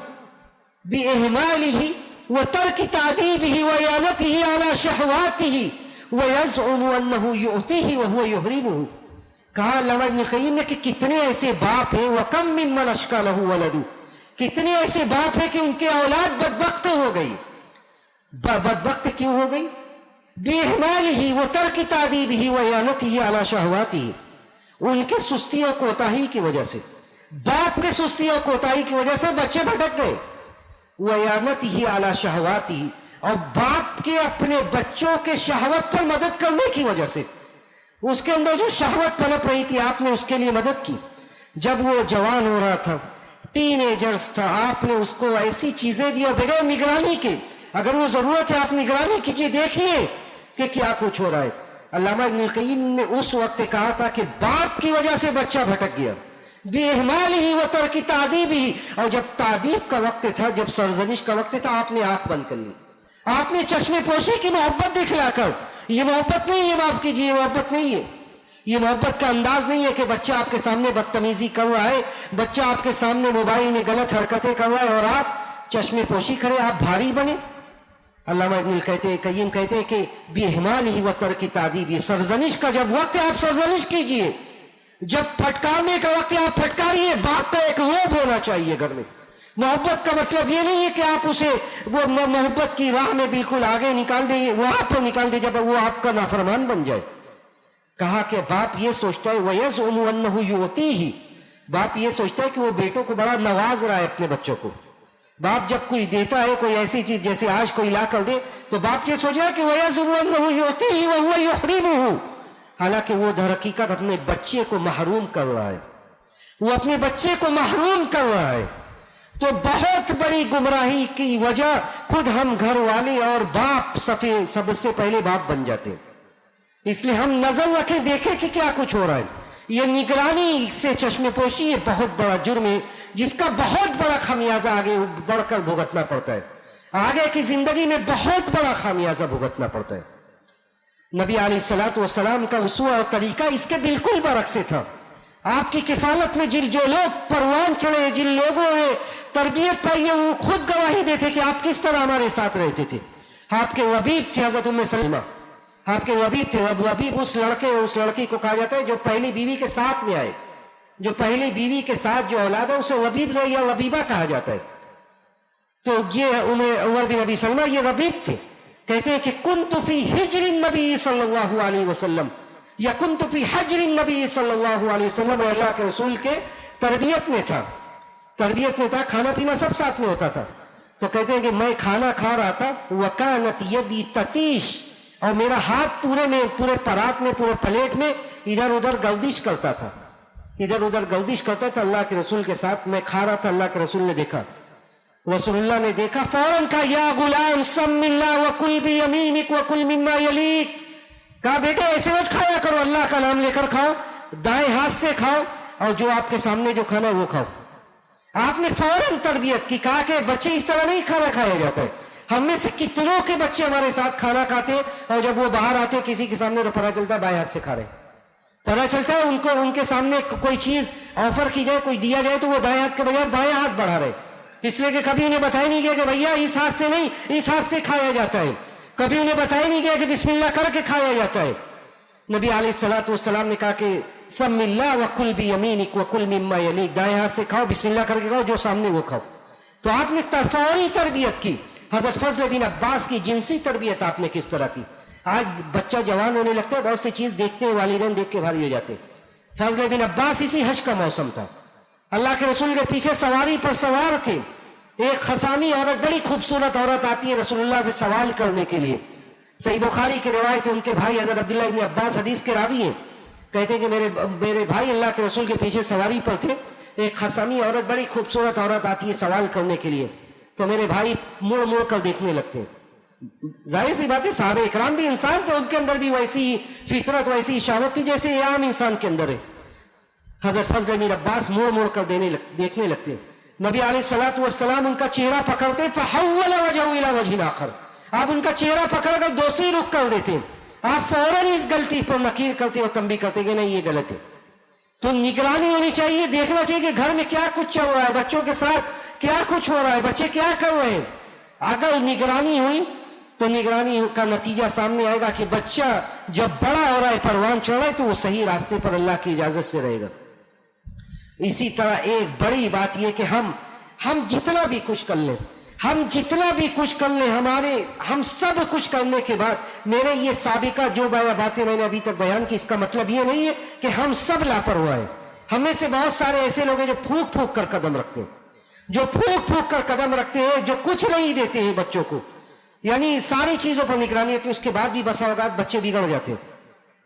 [SPEAKER 3] बिइहमालिही व तर्क तादीबिही व यानतिही अला शहवातिही व यज़उमु अन्नहु युअतीही व हुवा युहरिमुहु। कहा अल्लामा इब्नुल क़य्यिम ने कि कितने ऐसे बाप हैं, व कम मिम्मन अश्का लहू वलदु, कितने ऐसे बाप हैं कि उनके औलाद बदबख्त हो गई। बदबख्त क्यों हो गई? बेहमालिही व तर्क तादीबिही व यानतिही अला शहवातिही, उनके सुस्ती और कोताही की वजह से, बाप के सुस्ती और कोताही की वजह से बच्चे भटक गए। व यानतिही अला शहवातिही, और बाप के अपने बच्चों के शहवत पर मदद करने की वजह से, उसके अंदर जो शहवत पनप रही थी आपने उसके लिए मदद की। जब वो जवान हो रहा था, टीनेजर्स था, आपने उसको ऐसी चीजें दी और बगैर निगरानी के, अगर वो जरूरत है आप निगरानी कीजिए, देखिए कि क्या कुछ हो रहा है। अल्लामा इब्नुल क़य्यिम ने उस वक्त कहा था कि बाप की वजह से बच्चा भटक गया, बेहमालिही व तर्क तादीबिही, और जब तादीब का वक्त था, जब सरजनिश का वक्त था, आपने आंख बंद कर ली, आपने चश्मे पोशी की मोहब्बत दिखलाकर, ये मोहब्बत नहीं है, माफ कीजिए, मोहब्बत नहीं है, ये मोहब्बत का अंदाज नहीं है कि बच्चा आपके सामने बदतमीजी कर रहा है, बच्चा आपके सामने मोबाइल में गलत हरकतें कर रहा है और आप चश्मे पोशी करें, आप भारी बने। अल्लामा इब्नुल क़य्यिम कहते हैं कि बेहमालिही व तर्क तादीब, ये सरजनिश का जब वक्त है आप सरजनिश कीजिए, जब फटकारने का वक्त है आप फटकारिए। बाप का एक रोब होना चाहिए घर में। मोहब्बत का मतलब ये नहीं है कि आप उसे वो मोहब्बत की राह में बिल्कुल आगे निकाल दें, वहां पर निकाल दें जब वो आपका नाफरमान बन जाए। कहा कि बाप ये सोचता है वयज़उमु अन्नहु युअतीही, बाप ये सोचता है कि वो बेटों को बड़ा नवाज रहा है अपने बच्चों को। बाप जब कुछ देता है, कोई ऐसी चीज जैसे आज कोई ला कर दे, तो बाप ये सोच रहा है कि वयज़उमु अन्नहु युअतीही व हुवा युहरिमुहु, हालांकि वो दर हकीकत अपने बच्चे को महरूम कर रहा है, वो अपने बच्चे को महरूम कर रहा है। तो बहुत बड़ी गुमराही की वजह खुद हम घर वाले और बाप सबसे पहले बाप बन जाते हैं। इसलिए हम नजर रखें, देखें कि क्या कुछ हो रहा है। ये निगरानी से चश्मे पोशी ये बहुत बड़ा जुर्म है, जिसका बहुत बड़ा खामियाजा आगे बढ़कर भुगतना पड़ता है, आगे की जिंदगी में बहुत बड़ा खामियाजा भुगतना पड़ता है। नबी अलैहिस्सलातु वस्सलाम का उसूल और तरीका इसके बिल्कुल बरक्स से था। आपकी किफालत में जो लोग परवान चढ़े, जिन लोगों ने तरबियत पाई है, वो खुद गवाही देते कि आप किस तरह हमारे साथ रहते थे। आपके वबीब थे हजरत उम्मे सलमा, आपके वबीब थे। वबीब उस लड़की को कहा जाता है जो पहली बीवी के साथ में आए, जो पहली बीवी के साथ जो औलाद है उसे वबीब या वबीबा कहा जाता है। तो ये उमर बिन अबी सलमा ये वबीब थे। कहते हैं कि कुन्तु फी हिज्रिन नबी सल्लल्लाहु अलैहि वसल्लम, या कुन्तु फी हज्रिन नबी सल्लल्लाहु अलैहि वसल्लम, अल्लाह के रसूल के तरबियत में था, खाना पीना सब साथ में होता था। तो कहते हैं कि मैं खाना खा रहा था, वकानत यदी ततीश, और मेरा हाथ पूरे परात में, पूरे प्लेट में इधर उधर गर्दिश करता था, इधर उधर गर्दिश करता था अल्लाह के रसूल के साथ। मैं खा रहा था, अल्लाह के रसूल ने देखा, रसूलुल्लाह ने देखा, फौरन कहा या गुलाम सम्मिल्लाह व कुल बि यमीनिक व कुल मिम्मा यलीक, कहा बेटे ऐसे मत खाया करो, अल्लाह का नाम लेकर खाओ, दाएं हाथ से खाओ, और जो आपके सामने जो खाना है वो खाओ। आपने फौरन तरबियत की। कहा कि बच्चे इस तरह नहीं खाना खाया जाता है। हम में से कितनों के बच्चे हमारे साथ खाना खाते हैं और जब वो बाहर आते किसी के सामने तो पता चलता है बाएं हाथ से खा रहे, पता चलता है उनको उनके सामने कोई चीज ऑफर की जाए, कुछ दिया जाए तो वो दाएं हाथ के बजाय बाएं हाथ बढ़ा रहे, इसलिए कि कभी उन्हें बताया नहीं गया कि भैया इस हाथ से नहीं, इस हाथ से खाया जाता है। कभी उन्हें बताया नहीं गया कि बिस्मिल्लाह करके खाया जाता है। नबी अलैहिस्सलातु वस्सलाम ने कहा कि सम्मिल्लाह व कुल बि यमीनिक व कुल मिम्मा यलीक, दाएं हाथ से खाओ, बिस्मिल्लाह करके खाओ, जो सामने वो खाओ। तो आपने फौरी तरबियत की। हजरत फजल बिन अब्बास की जिनसी तरबियत आपने किस तरह की। आज बच्चा जवान होने लगता है, बहुत सी चीज देखते हैं, वालिदैन देख के भारी हो जाते हैं। फजल बिन अब्बास इसी हज का मौसम था, अल्लाह के रसूल के पीछे सवारी पर सवार थे। एक खसामी औरत, बड़ी खूबसूरत औरत आती है रसूलुल्लाह से सवाल करने के लिए। सही बुखारी की रिवायत है, उनके भाई हजरत अब्दुल्लाह इब्न अब्बास हदीस के रावी हैं, कहते हैं कि मेरे भाई अल्लाह के रसूल के पीछे सवारी पर थे। एक खसामी औरत, बड़ी खूबसूरत औरत आती है सवाल करने के लिए, तो मेरे भाई मुड़ मुड़ कर देखने लगते हैं। जाहिर सी बात है साहब इकराम भी इंसान थे, उनके अंदर भी वैसी फितरत वैसी शहावत थी जैसे ये आम इंसान के अंदर है। हजरत फजल अमीर अब्बास मोड़ मोड़ कर देखने लगते। नबी अलैहिस्सलातु वस्सलाम उनका चेहरा पकड़ते, फहव्वल वजहु इला वजहिन आखर, आप उनका चेहरा पकड़कर दूसरी रुख कर देते, आप फौरन इस गलती पर नकीर करते और तंबीह करते कि नहीं ये गलत है। तो निगरानी होनी चाहिए, देखना चाहिए कि घर में क्या कुछ चल रहा है, बच्चों के साथ क्या कुछ हो रहा है, बच्चे क्या कर रहे हैं। अगर निगरानी हुई तो निगरानी का नतीजा सामने आएगा कि बच्चा जब बड़ा हो रहा है, परवान चढ़ रहा है, तो वो सही रास्ते पर अल्लाह की इजाजत से रहेगा। इसी तरह एक बड़ी बात यह कि हम जितना भी कुछ कर लें, हम सब कुछ करने के बाद, मेरे ये साबिका जो बातें मैंने अभी तक बयान की, इसका मतलब ये नहीं है कि हम सब लापरवाह हैं। हमें से बहुत सारे ऐसे लोग हैं जो फूंक फूंक कर कदम रखते हैं, जो कुछ नहीं देते हैं बच्चों को, यानी सारी चीजों पर निगरानी होती है, उसके बाद भी बसा औकात बच्चे बिगड़ जाते हैं।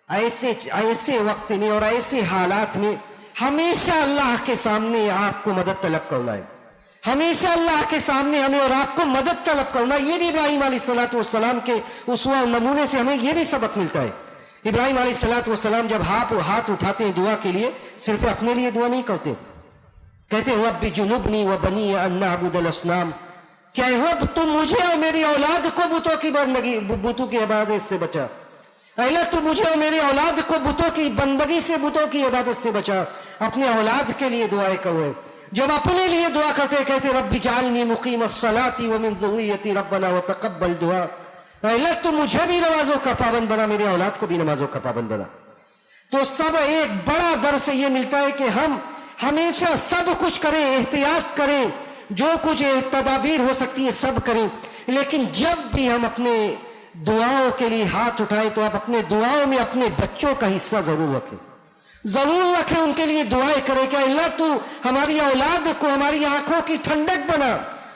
[SPEAKER 3] ऐसे वक्त में और ऐसे हालात में हमेशा अल्लाह के सामने आपको मदद तलब करना है, हमेशा अल्लाह के सामने हमें और आपको मदद तलब करना। ये भी इब्राहिम अलैहिस्सलातु वस्सलाम के उसवा नमूने से हमें ये भी सबक मिलता है। इब्राहिम अलैहिस्सलातु वस्सलाम जब हाथ उठाते हैं दुआ के लिए, सिर्फ अपने लिए दुआ नहीं करते, कहते हैं रब्बि जुनुबनी व बनी अन नअबुदल असनाम, क्या रब तुम मुझे और मेरी औलाद को बुतों की इबादत से बचा, अल्लाह तू मुझे और मेरी औलाद को बुतों की बंदगी से, बुतों की इबादत से बचा। अपने औलाद के लिए दुआएं करो, जब अपने लिए दुआ करते कहते रब्बी जालनी मुकीमस्सलाती व मिन ज़ुर्रिय्यती रब्बना व तक़ब्बल दुआ, अल्लाह तू मुझे भी नमाजों का पाबंद बना, मेरी औलाद को भी नमाजों का पाबंद बना। तो सब एक बड़ा दर्स ये मिलता है कि हम हमेशा सब कुछ करें, एहतियात करें, जो कुछ तदाबीर हो सकती है सब करें, लेकिन जब भी हम अपने दुआओं के लिए हाथ उठाएं तो आप अपने दुआओं में अपने बच्चों का हिस्सा जरूर रखें, उनके लिए दुआएं करें कि अल्लाह तू हमारी औलाद को हमारी आंखों की ठंडक बना,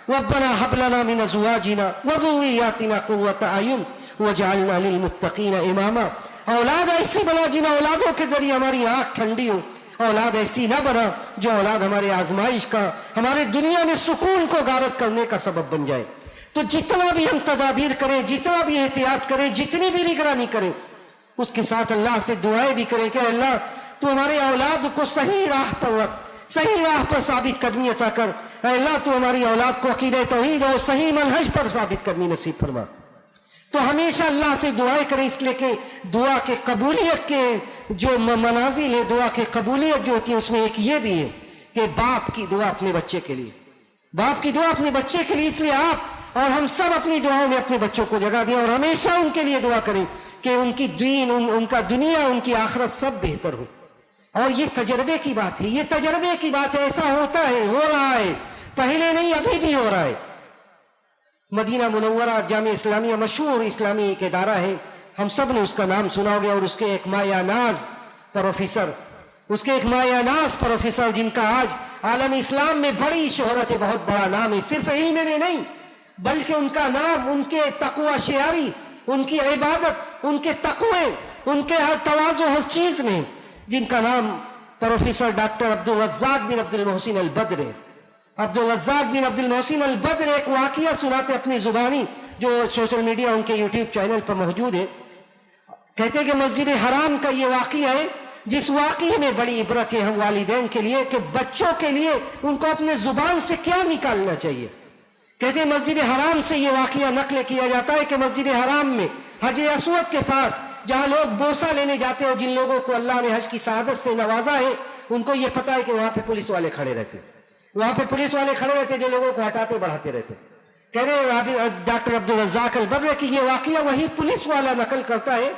[SPEAKER 3] रब्बना हब लना मिन अज़वाजिना व ज़ुर्रिय्यातिना क़ुर्रता अयुन वजअलना लिलमुत्तक़ीना इमामा। औलाद ऐसी बना जिन औलादों के जरिए हमारी आंख ठंडी हो, औलाद ऐसी ना बना जो औलाद हमारे आजमाइश का, हमारे दुनिया में सुकून को गारत करने का सबब बन जाए। तो जितना भी हम तदाबीर करें, जितना भी एहतियात करें, जितनी भी निगरानी करें, उसके साथ अल्लाह से दुआएं भी करें कि अल्लाह तू हमारे औलाद को सही राह पर रख, सही राह पर साबित कदमी अता कर, अल्लाह तू हमारी औलाद को अकीदे तौहीद और सही मनहज पर साबित कदमी नसीब फरमा। तो हमेशा अल्लाह से दुआएं करें, इसलिए कि दुआ के कबूलियत के जो मनाजिल है, दुआ के कबूलियत जो होती है, उसमें एक ये भी है कि बाप की दुआ अपने बच्चे के लिए, बाप की दुआ अपने बच्चे के लिए। इसलिए आप और हम सब अपनी दुआओं में अपने बच्चों को जगह दें और हमेशा उनके लिए दुआ करें कि उनकी दीन, उनका दुनिया, उनकी आखिरत सब बेहतर हो। और ये तजर्बे की बात है, ये तजर्बे की बात है, ऐसा होता है, हो रहा है, पहले नहीं अभी भी हो रहा है। मदीना मुनव्वरा जामिया इस्लामिया मशहूर इस्लामी एक इदारा है, हम सब ने उसका नाम सुना होगा, और उसके एक मायानाज प्रोफेसर जिनका आज आलम इस्लाम में बड़ी शोहरत है, बहुत बड़ा नाम है, सिर्फ इल्म में नहीं बल्कि उनका नाम उनके तकवा शेयारी, उनकी इबादत, उनके तकवे, उनके हर तवाज़ु, हर चीज में, जिनका नाम प्रोफेसर डॉक्टर अब्दुल रज़्ज़ाक बिन अब्दुल मोहसिन अल बद्र है। अब्दुल रज़्ज़ाक बिन अब्दुल मोहसिन अल बद्र एक वाक़िया सुनाते अपनी जुबानी, जो सोशल मीडिया उनके यूट्यूब चैनल पर मौजूद है। कहते हैं कि मस्जिद हराम का ये वाक़िया है जिस वाक़िए में बड़ी इबरत है हम वालिदैन के लिए कि बच्चों के लिए उनको अपने जुबान से क्या निकालना चाहिए। कहते हैं मस्जिद हराम से ये वाक़िया नकल किया जाता है कि मस्जिद हराम में हजर असवद के पास जहाँ लोग बोसा लेने जाते हो, जिन लोगों को अल्लाह ने हज की शहादत से नवाजा है, उनको ये पता है कि वहां पे पुलिस वाले खड़े रहते, वहां पे पुलिस वाले खड़े रहते जो लोगों को हटाते बढ़ाते रहते। कह रहे डॉक्टर अब्दुल रज़्ज़ाक अल बद्र की ये वाक़िया वही पुलिस वाला नकल करता है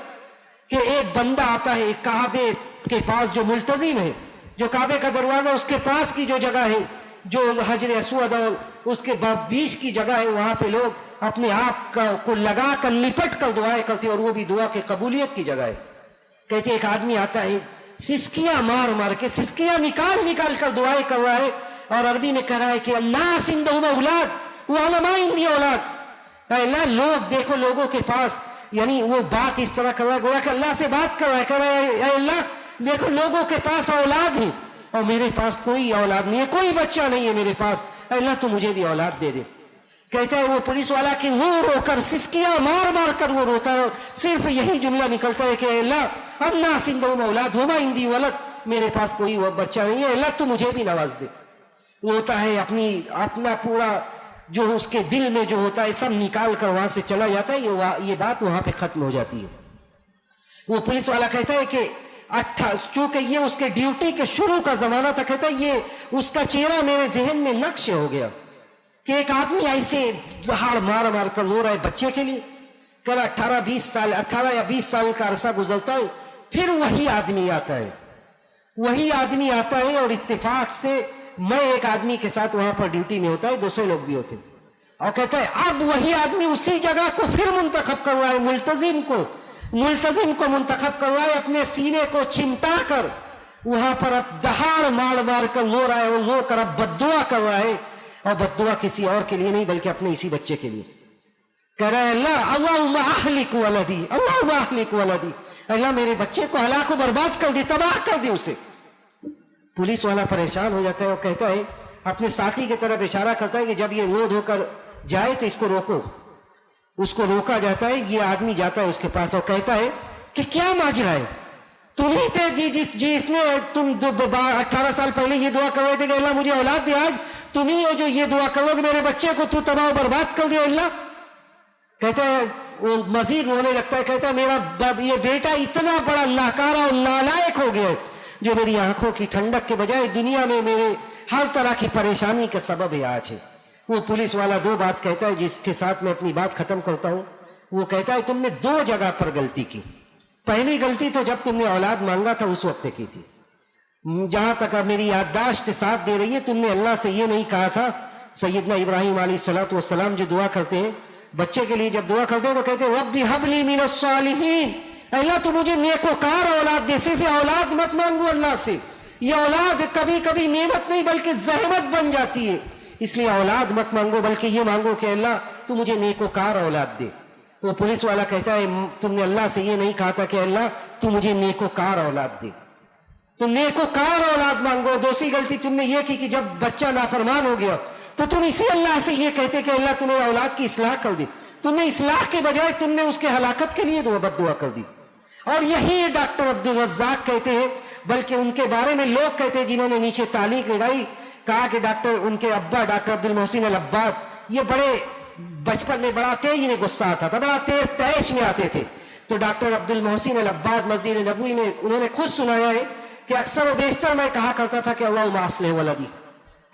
[SPEAKER 3] कि एक बंदा आता है काबे के पास, जो मुल्तजिम है, जो काबे का दरवाजा उसके पास की जो जगह है, जो हजर असवद और उसके बीच की जगह है, वहां पे लोग अपने आप को लगा कर लिपट कर दुआएं करते, और वो भी दुआ के कबूलियत की जगह है। कहते एक आदमी आता है, सिसकियां मार मार के, सिसकियां निकाल निकाल कर दुआएं कर रहा है, और अरबी में कह रहा है कि अन्नास इंदहुम औलाद व उलमा इंदी औलाद। अल्लाह लोग देखो, लोगों के पास, यानी वो बात इस तरह कर रहा है गोया कि अल्लाह से बात कर रहा है, कह रहा है अल्लाह देखो लोगों के पास औलाद है और मेरे पास कोई औलाद नहीं है, कोई बच्चा नहीं है मेरे पास, अल्लाह तो मुझे भी औलाद दे दे। कहता है वो पुलिस वाला कि रो रो कर सिसकियां मार मार कर वो रोता है, सिर्फ यही जुमला निकलता है कि अल्लाह अन्ना सिंधु मौलाद हुमा इंदी वलद, मेरे पास कोई वो बच्चा नहीं है, अल्लाह तू मुझे भी नवाज दे। रोता है, अपना पूरा जो उसके दिल में जो होता है सब निकाल कर वहां से चला जाता है। ये बात वहां पे खत्म हो जाती है। वो पुलिस वाला कहता है कि चूंकि ये उसके ड्यूटी के शुरू का जमाना था, कहता है ये उसका चेहरा मेरे जहन में नक्श हो गया कि एक आदमी ऐसे दहाड़ मार मार कर रो रहा है बच्चे के लिए। कल 18 या 20 साल का अरसा गुजरता है, फिर वही आदमी आता है और इत्तेफाक से मैं एक आदमी के साथ वहां पर ड्यूटी में होता है, दूसरे लोग भी होते हैं, और कहता है अब वही आदमी उसी जगह को फिर मुंतखब कर रहा है, मुल्तजिम को मुंतखब कर रहा है, अपने सीने को चिमटा कर वहां पर अब दहाड़ मार मार कर रो रहा है और रो कर अब बद्दुआ कर रहा है, और बद्दुआ किसी और के लिए नहीं बल्कि अपने इसी बच्चे के लिए। कह रहा है अल्लाहुम्मा अहलिक वलदी, अल्लाहुम्मा अहलिक वलदी, अल्लाह मेरे बच्चे को हलाक बर्बाद कर दे, तबाह कर दे उसे। पुलिस वाला परेशान हो जाता है और कहता है, अपने साथी की तरफ इशारा करता है कि जब ये रो धोकर जाए तो इसको रोको। उसको रोका जाता है, ये आदमी जाता है उसके पास और कहता है कि क्या माजरा है, तुम ही थे जिसने तुम 18 साल पहले ये दुआ कर रहे थे कि अल्लाह मुझे औलाद दे, आज तुम ही हो जो ये दुआ करोगे मेरे बच्चे को तू तबाह बर्बाद कर दे अल्लाह। कहता है, वो मजीद रोने लगता है, कहता है मेरा ये बेटा इतना बड़ा नाकारा और नालायक हो गया जो मेरी आंखों की ठंडक के बजाय दुनिया में मेरे हर तरह की परेशानी का सबब है आज है। वो पुलिस वाला 2 बात कहता है जिसके साथ मैं अपनी बात खत्म करता हूं। वो कहता है तुमने 2 जगह पर गलती की। पहली गलती तो जब तुमने औलाद मांगा था उस वक्त की थी, जहां तक अब मेरी याददाश्त साथ दे रही है, तुमने अल्लाह से ये नहीं कहा था। सैयदना इब्राहिम अलैहिस्सलाम जो दुआ करते हैं बच्चे के लिए, जब दुआ करते हैं तो कहते हैं रब्बी हबली मिनस सालिहीन, अल्लाह तू मुझे नेकोकार औलाद दे। सिर्फ औलाद मत मांगो अल्लाह से, ये औलाद कभी कभी नेमत नहीं बल्कि जहमत बन जाती है, इसलिए औलाद मत मांगो बल्कि ये मांगो कि अल्लाह तू मुझे नेकोकार औलाद दे। वो पुलिस वाला कहता है तुमने अल्लाह से ये नहीं कहा था कि अल्लाह तू मुझे नेकोकार औलाद दे, तुम नेकोकार औलाद मांगो। दूसरी गलती तुमने ये की कि जब बच्चा नाफरमान हो गया तो तुम इसी अल्लाह से ये कहते कि अल्लाह तुम्हें औलाद की इस्लाह कर दी। तुमने इस्लाह के बजाय तुमने उसके हलाकत के लिए बद्दुआ कर दी। और यही डॉक्टर अब्दुल रज़्ज़ाक कहते हैं, बल्कि उनके बारे में लोग कहते हैं जिन्होंने नीचे तालीक लगाई, कहा कि उनके अब्बा डॉक्टर अब्दुल मोहसिन अल अब्बाद ये बड़े बचपन में बड़ा तेज इन्हें गुस्सा आता था, बड़ा तेज तैश में आते थे। तो डॉक्टर अब्दुल मोहसिन अल अब्बाद मस्जिद नबवी में उन्होंने खुद सुनाया है कि अक्सर व बेशतर मैं कहा करता था कि अल्लाहुम्मा अस्लिह वलदी,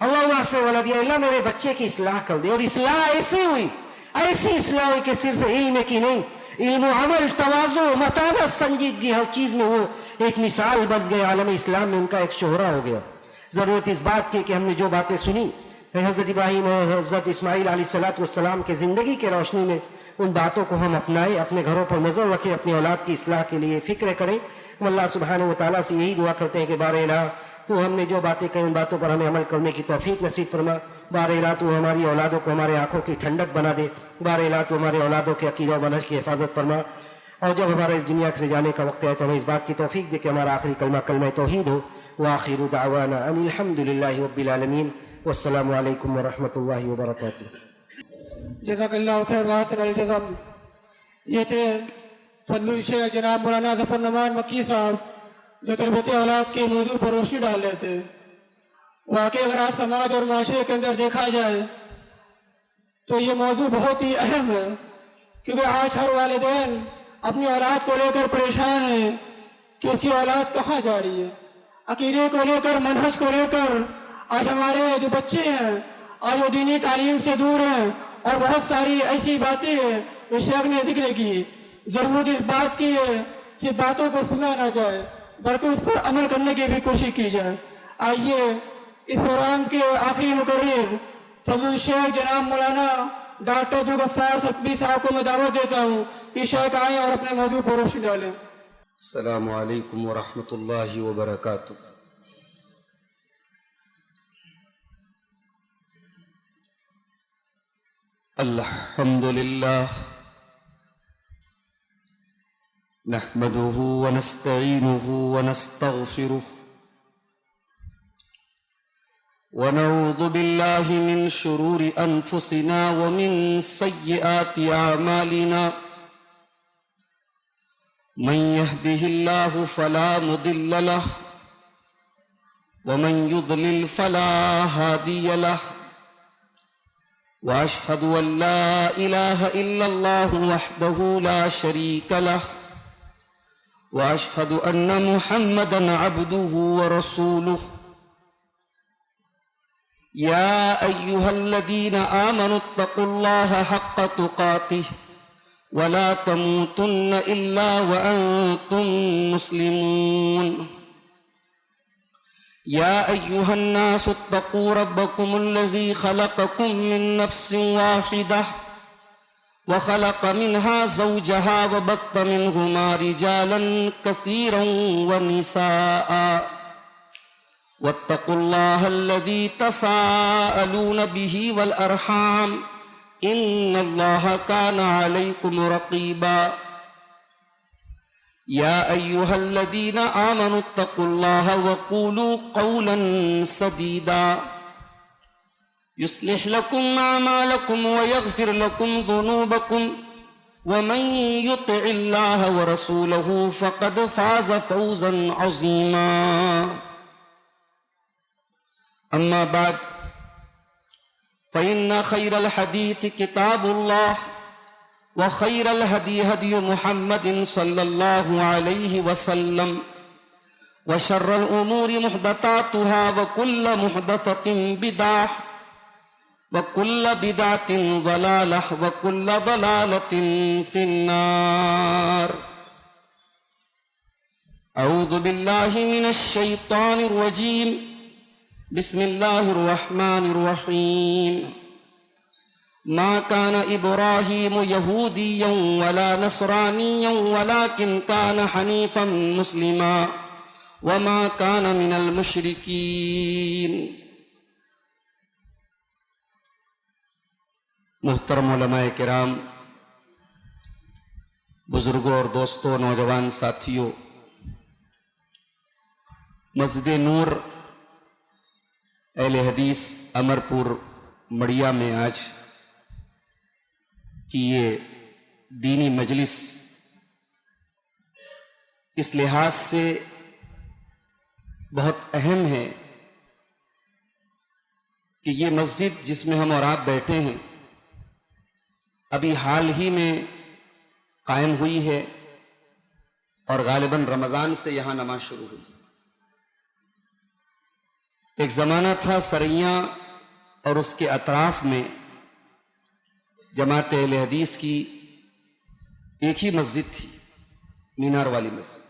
[SPEAKER 3] अल्लाहुम्मा अस्लिह वलदी, अल्लाह मेरे बच्चे की इस्लाह कर दे। और इस्लाह ऐसी हुई, ऐसी इस्लाह हुई कि सिर्फ इल्म की नहीं, इल्म अमल तवाज़ु मतानत संजीदगी हर चीज में वो एक मिसाल बन गए। आलम इस्लाम में उनका एक शोहरा हो गया। जरूरत इस बात की कि हमने जो बातें सुनी हजरत इब्राहिम और हजरत इस्माइल अलैहिस्सलाम के जिंदगी के रोशनी में उन बातों को हम अपनाएं, अपने घरों पर नजर रखें, अपनी औलाद की इस्लाह के लिए फिक्र करें। हम अल्लाह सुब्हानहू व तआला से यही दुआ करते हैं कि बारे इलाह तो हमने जो बातें कही उन बातों पर हमें अमल करने की तौफीक नसीब फरमा। बारे इलाह तो हमारी औलादों को हमारे आंखों की ठंडक बना दे। बारे इलाह तो हमारे औलादों के अकीदा व मनहज की हिफाजत फरमा। और जब हमारा इस दुनिया से जाने का वक्त है तो हमें इस बात की तौफीक दे कि हमारा आखिरी कलमा कलमा तौहीद हो। व आखिरु दावाना अनिल हम्दुलिल्लाहि रब्बिल आलमीन। वस्सलामु अलैकुम व रहमतुल्लाहि व बरकातुहू।
[SPEAKER 1] जज़ाकल्लाहु खैर व अहसनल जज़ा। ये थे फजलुल शेख जनाब मौलाना ज़फ़र नमान मक्की साहब जो तरबियत औलाद के मौजू पर रोशनी डाल रहे थे। वाकई अगर आज समाज और माशरे के अंदर देखा जाए तो ये मौजू बहुत ही अहम है, क्योंकि आज हर वालिदैन अपनी औलाद को लेकर परेशान है कि उसकी औलाद कहाँ जा रही है। अकीदे को लेकर, मनहज को लेकर आज हमारे जो बच्चे हैं आज वो दीनी तालीम से दूर हैं और बहुत सारी ऐसी बातें हैं जो शेख ने जिक्र की। जरूरत इस बात की है सिर्फ बातों को सुना ना जाए बल्कि उस पर अमल करने की भी कोशिश की जाए। आइए इस प्रोग्राम के आखिरी मुकर्रिर फजलुल शेख जनाब मौलाना डॉक्टर अब्दुल गफ्फार सतबी साहब को मैं दावत देता हूँ कि शेख आए और अपने मौजू पर रोशनी डालें।
[SPEAKER 4] अस्सलामु अलैकुम व रहमतुल्लाहि व बरकातुहू। अल्हम्दुलिल्लाह नहमदुहु व नस्तईनुहु व नस्तगफिरुह ونعوذ بالله من شرور أنفسنا ومن سيئات أعمالنا من يهده الله فلا مضل له ومن يضلل فلا هادي له وأشهد أن لا إله إلا الله وحده لا شريك له وأشهد أن محمدًا عبده ورسوله يا أيها الذين آمنوا اتقوا الله حق تقاته ولا تموتن إلا وأنتم مسلمون يا أيها الناس اتقوا ربكم الذي خلقكم من نفس واحدة وخلق منها زوجها وبث منهما رجالا كثيرا ونساء واتقوا الله الذي تساءلون به والأرحام إن الله كان عليكم رقيبا يا أيها الذين آمنوا اتقوا الله وقولوا قولا سديدا يصلح لكم أعمالكم ويغفر لكم ذنوبكم ومن يطع الله ورسوله فقد فاز فوزا عظيما أما بعد فإن خير الحديث كتاب الله وخير الهدي هدي محمد صلى الله عليه وسلم وشر الأمور محدثاتها وكل محدثة بدعة وكل بدعة ضلالة وكل ضلالة في النار أعوذ بالله من الشيطان الرجيم بسم الله الرحمن الرحيم ما كان إبراهيم يهوديا ولا نصرانيا ولكن كان حنيفا مسلما وما كان من المشركين محترم علماء کرام، بزرگوں اور دوستوں، نوجوان ساتھیوں، مسجد نور اہل حدیث امرپور مڑیا میں آج کی یہ دینی مجلس اس لحاظ سے بہت اہم ہے کہ یہ مسجد جس میں ہم اور آپ بیٹھے ہیں ابھی حال ہی میں قائم ہوئی ہے اور غالباً رمضان سے یہاں نماز شروع ہوئی۔ ایک زمانہ تھا سریاں اور اس کے اطراف میں جماعت اہل حدیث کی ایک ہی مسجد تھی، مینار والی مسجد۔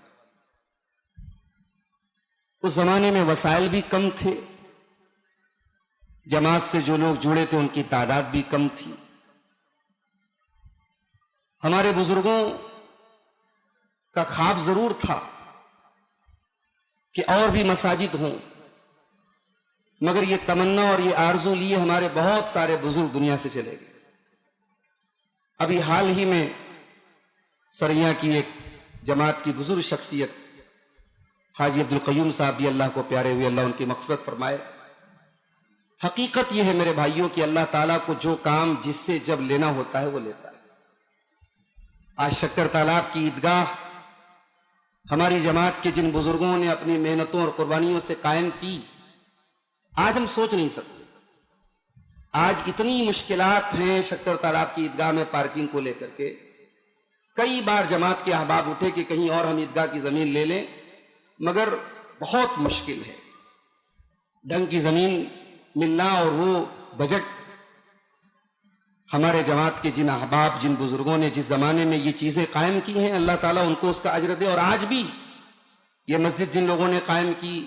[SPEAKER 4] اس زمانے میں وسائل بھی کم تھے، جماعت سے جو لوگ جڑے تھے ان کی تعداد بھی کم تھی۔ ہمارے بزرگوں کا خواب ضرور تھا کہ اور بھی مساجد ہوں، مگر یہ تمنا اور یہ آرزو لیے ہمارے بہت سارے بزرگ دنیا سے چلے گئے۔ ابھی حال ہی میں سریاں کی ایک جماعت کی بزرگ شخصیت حاجی عبدالقیوم صاحب بھی اللہ کو پیارے ہوئے، اللہ ان کی مغفرت فرمائے۔ حقیقت یہ ہے میرے بھائیوں کہ اللہ تعالیٰ کو جو کام جس سے جب لینا ہوتا ہے وہ لیتا ہے۔ آج شکر تالاب کی عیدگاہ ہماری جماعت کے جن بزرگوں نے اپنی محنتوں اور قربانیوں سے قائم کی، آج ہم سوچ نہیں سکتے۔ آج اتنی مشکلات ہیں شکر تالاب کی عیدگاہ میں پارکنگ کو لے کر کے، کئی بار جماعت کے احباب اٹھے کہ کہیں اور ہم عیدگاہ کی زمین لے لیں، مگر بہت مشکل ہے ڈھنگ کی زمین ملنا، اور وہ بجٹ ہمارے جماعت کے جن احباب جن بزرگوں نے جس زمانے میں یہ چیزیں قائم کی ہیں، اللہ تعالیٰ ان کو اس کا اجر دے۔ اور آج بھی یہ مسجد جن لوگوں نے قائم کی،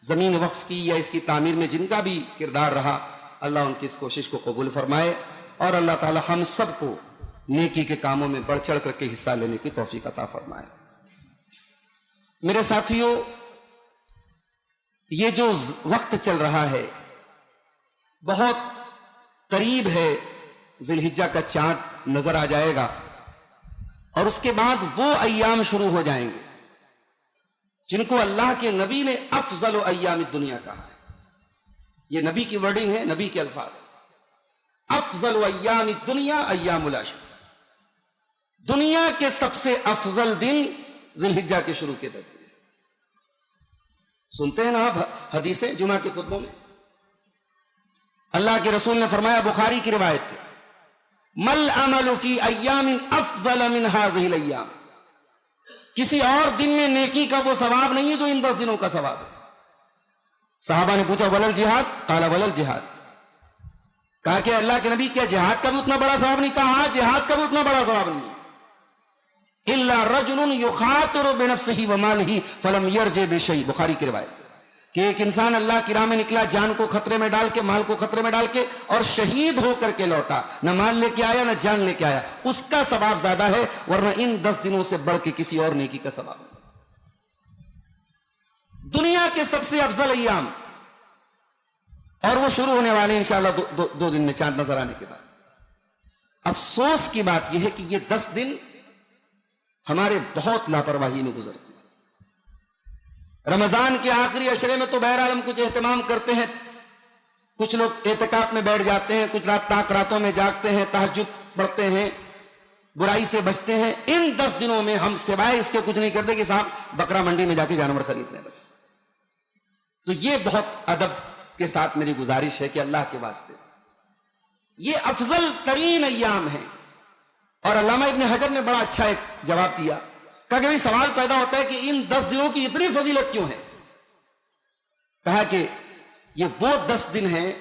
[SPEAKER 4] زمین وقف کی یا اس کی تعمیر میں جن کا بھی کردار رہا، اللہ ان کی اس کوشش کو قبول فرمائے، اور اللہ تعالیٰ ہم سب کو نیکی کے کاموں میں بڑھ چڑھ کر کے حصہ لینے کی توفیق عطا فرمائے۔ میرے ساتھیوں، یہ جو وقت چل رہا ہے بہت قریب ہے، ذی الحجہ کا چاند نظر آ جائے گا، اور اس کے بعد وہ ایام شروع ہو جائیں گے جن کو اللہ کے نبی نے افضل ایام الدنیا کہا ہے۔ یہ نبی کی ورڈنگ ہے, نبی کے الفاظ. افضل ایام الدنیا ایام العشر, دنیا کے سب سے افضل دن ذی الحجہ کے شروع کے 10 دن. سنتے ہیں نا آپ حدیثیں جمعہ کے خطبوں میں, اللہ کے رسول نے فرمایا, بخاری کی روایت ہے, مل عمل فی ایام افضل من هذه الايام, کسی اور دن میں نیکی کا وہ ثواب نہیں ہے جو ان 10 دنوں کا ثواب ہے. صحابہ نے پوچھا ولل جہاد, قال ولل جہاد, کہا کہ اللہ کے نبی کیا جہاد کا بھی اتنا بڑا ثواب نہیں؟ کہا ہاں جہاد کا بھی اتنا بڑا ثواب نہیں ہے. الا رجل یخاطر بنفسه ومالہ فلم یرجع بشیء, بخاری کی روایت کہ ایک انسان اللہ کی راہ میں نکلا, جان کو خطرے میں ڈال کے, مال کو خطرے میں ڈال کے, اور شہید ہو کر کے لوٹا, نہ مال لے کے آیا نہ جان لے کے آیا, اس کا ثواب زیادہ ہے, ورنہ ان 10 دنوں سے بڑھ کے کسی اور نیکی کا ثواب نہیں. دنیا کے سب سے افضل ایام, اور وہ شروع ہونے والے انشاءاللہ 2 دن میں چاند نظر آنے کے بعد. افسوس کی بات یہ ہے کہ یہ 10 دن ہمارے بہت لاپرواہی میں گزرتے ہیں. رمضان کے آخری عشرے میں تو بہرحال ہم کچھ اہتمام کرتے ہیں, کچھ لوگ اعتکاف میں بیٹھ جاتے ہیں, کچھ راتوں میں جاگتے ہیں, تہجد پڑھتے ہیں, برائی سے بچتے ہیں. ان 10 دنوں میں ہم سوائے اس کے کچھ نہیں کرتے کہ صاحب بکرا منڈی میں جا کے جانور خرید لیں بس. تو یہ بہت ادب کے ساتھ میری گزارش ہے کہ اللہ کے واسطے یہ افضل ترین ایام ہیں. اور علامہ ابن حجر نے بڑا اچھا ایک جواب دیا, کہا کہ سوال پیدا ہوتا ہے کہ ان 10 دنوں کی اتنی فضیلت کیوں ہے؟ کہا کہ یہ وہ 10 دن ہیں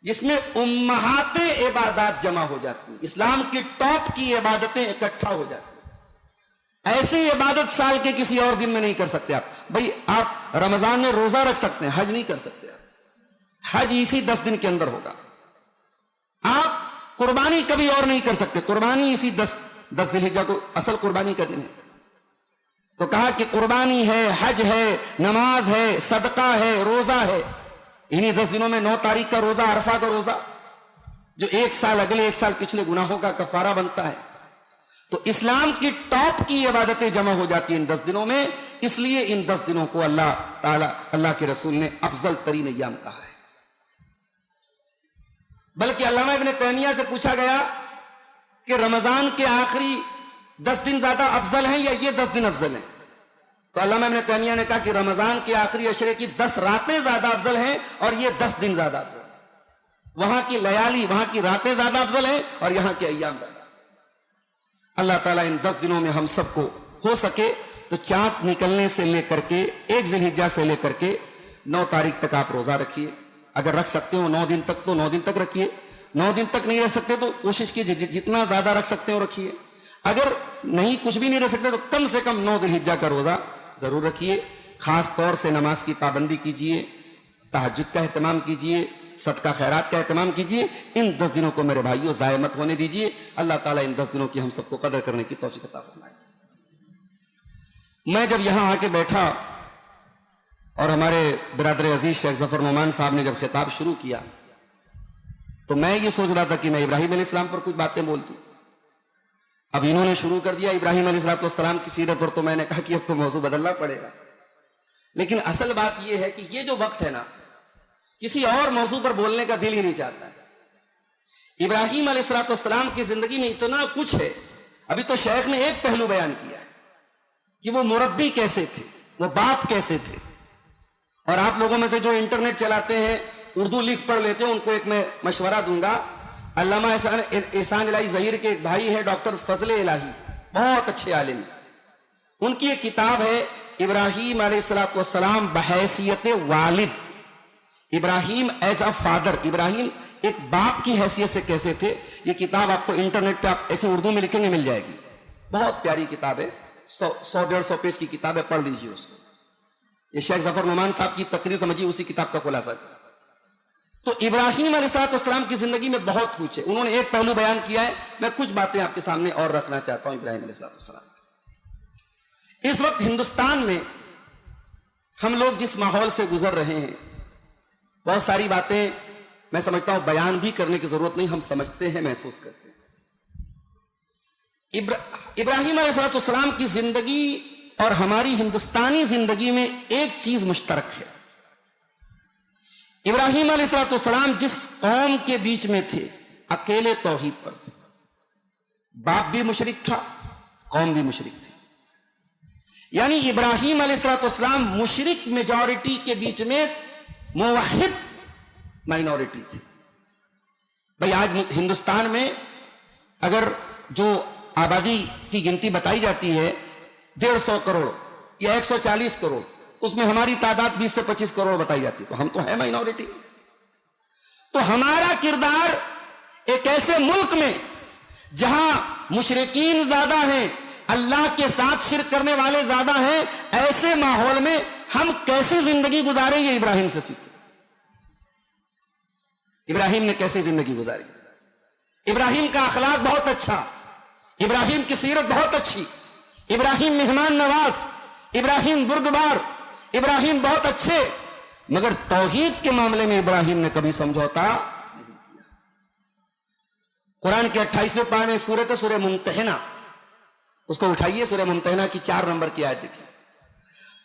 [SPEAKER 4] جس میں امہات عبادات جمع ہو جاتی ہیں, اسلام کی ٹاپ کی عبادتیں اکٹھا ہو جاتی ہیں. ایسی عبادت سال کے کسی اور دن میں نہیں کر سکتے آپ. بھئی آپ رمضان میں روزہ رکھ سکتے ہیں, حج نہیں کر سکتے آپ, حج اسی 10 دن کے اندر ہوگا. آپ قربانی کبھی اور نہیں کر سکتے, قربانی اسی 10 ذی الحجہ کو اصل قربانی کا دن ہے. تو کہا کہ قربانی ہے, حج ہے, نماز ہے, صدقہ ہے, روزہ ہے. انہی 10 دنوں میں 9 تاریخ کا روزہ, عرفہ کا روزہ, جو ایک سال اگلے ایک سال پچھلے گناہوں کا کفارہ بنتا ہے. تو اسلام کی ٹاپ کی عبادتیں جمع ہو جاتی ہیں ان 10 دنوں میں. اس لیے ان 10 دنوں کو اللہ تعالی, اللہ کے رسول نے افضل ترین ایام کہا ہے. بلکہ علامہ ابن تیمیہ سے پوچھا گیا کہ رمضان کے آخری 10 دن زیادہ افضل ہیں یا یہ 10 دن افضل ہیں؟ تو علامہ ابن تیمیہ نے کہا کہ رمضان کے آخری عشرے کی 10 راتیں زیادہ افضل ہیں اور یہ 10 دن زیادہ افضل ہیں. وہاں کی لیالی, وہاں کی راتیں زیادہ افضل ہیں اور یہاں کے ایام زیادہ افضل ہیں. اللہ تعالیٰ ان 10 دنوں میں ہم سب کو ہو سکے تو چاند نکلنے سے لے کر کے 1 ذی الحجہ سے لے کر کے 9 تاریخ تک آپ روزہ رکھیے. اگر رکھ سکتے ہو 9 دن تک تو 9 دن تک رکھیے. 9 دن تک نہیں رکھ سکتے تو کوشش کیجیے جتنا زیادہ رکھ سکتے ہو رکھیے. اگر نہیں کچھ بھی نہیں رکھ سکتے تو کم سے کم 9 ذی الحجہ کا روزہ ضرور رکھیے. خاص طور سے نماز کی پابندی کیجیے, تہجد کا اہتمام کیجیے, صدقہ خیرات کا اہتمام کیجیے. ان 10 دنوں کو میرے بھائیوں ضائع مت ہونے دیجیے. اللہ تعالیٰ ان 10 دنوں کی ہم سب کو قدر کرنے کی توفیق عطا فرمائے. میں جب یہاں آ کے بیٹھا اور ہمارے برادر عزیز شیخ ظفر نعمان صاحب نے جب خطاب شروع کیا تو میں یہ سوچ رہا تھا کہ میں ابراہیم علیہ السلام پر کچھ باتیں بول دوں. اب انہوں نے شروع کر دیا ابراہیم علیہ السلام کی سیرت پر, تو میں نے کہا کہ اب تو موضوع بدلنا پڑے گا. لیکن اصل بات یہ ہے کہ یہ جو وقت ہے نا, کسی اور موضوع پر بولنے کا دل ہی نہیں چاہتا ہے. ابراہیم علیہ السلام کی زندگی میں اتنا کچھ ہے. ابھی تو شیخ نے ایک پہلو بیان کیا ہے کہ وہ مربی کیسے تھے, وہ باپ کیسے تھے. اور آپ لوگوں میں سے جو انٹرنیٹ چلاتے ہیں, اردو لکھ پڑھ لیتے ہیں, ان کو ایک میں مشورہ دوں گا. علامہ احسان الہی ظہیر کے ایک بھائی ہے ڈاکٹر فضل الہی, بہت اچھے عالم. ان کی ایک کتاب ہے ابراہیم علیہ السلام بحیثیت والد, ابراہیم ایز اے فادر, ابراہیم ایک باپ کی حیثیت سے کیسے تھے. یہ کتاب آپ کو انٹرنیٹ پہ آپ ایسے اردو میں لکھیں گے مل جائے گی. بہت پیاری کتاب ہے, 100-150 پیج کی کتاب ہے, پڑھ لیجیے اس کو. یہ شیخ ظفر نعمان صاحب کی تقریر سمجھیے, اسی کتاب کا خلاصہ تھا. تو ابراہیم علیہ السلام کی زندگی میں بہت کچھ ہے. انہوں نے ایک پہلو بیان کیا ہے, میں کچھ باتیں آپ کے سامنے اور رکھنا چاہتا ہوں ابراہیم علیہ السلام. اس وقت ہندوستان میں ہم لوگ جس ماحول سے گزر رہے ہیں, بہت ساری باتیں میں سمجھتا ہوں بیان بھی کرنے کی ضرورت نہیں, ہم سمجھتے ہیں, محسوس کرتے ہیں. ابراہیم علیہ السلام کی زندگی اور ہماری ہندوستانی زندگی میں ایک چیز مشترک ہے. इब्राहिम अलैहिस्सलाम जिस कौम के बीच में थे, अकेले तौहीद पर थे। बाप भी मुशरिक था, कौम भी मुशरिक थी। यानी इब्राहिम अलैहिस्सलाम मुशरिक मेजॉरिटी के बीच में मुवहिद माइनॉरिटी थी। भाई आज हिंदुस्तान में अगर जो आबादी की गिनती बताई जाती है 150 करोड़ या 140 करोड़, उसमें हमारी तादाद 20 से 25 करोड़ बताई जाती है, तो हम तो है माइनॉरिटी। तो हमारा किरदार एक ऐसे मुल्क में जहां मुशरिकीन ज्यादा हैं, अल्लाह के साथ शिर्क करने वाले ज्यादा हैं, ऐसे माहौल में हम कैसे जिंदगी गुजारें, ये इब्राहिम से सीखें। इब्राहिम ने कैसे जिंदगी गुजारी? इब्राहिम का अखलाक बहुत अच्छा, इब्राहिम की सीरत बहुत अच्छी, इब्राहिम मेहमान नवाज, इब्राहिम बुर्दबार, इब्राहिम बहुत अच्छे, मगर तौहीद के मामले में इब्राहिम ने कभी समझौता नहीं किया। कुरान के 28वें पारे में सूरत है सूरह मुम्तहिना, उसको उठाइए, सूरह मुम्तहिना की 4 नंबर की आयत देखिए।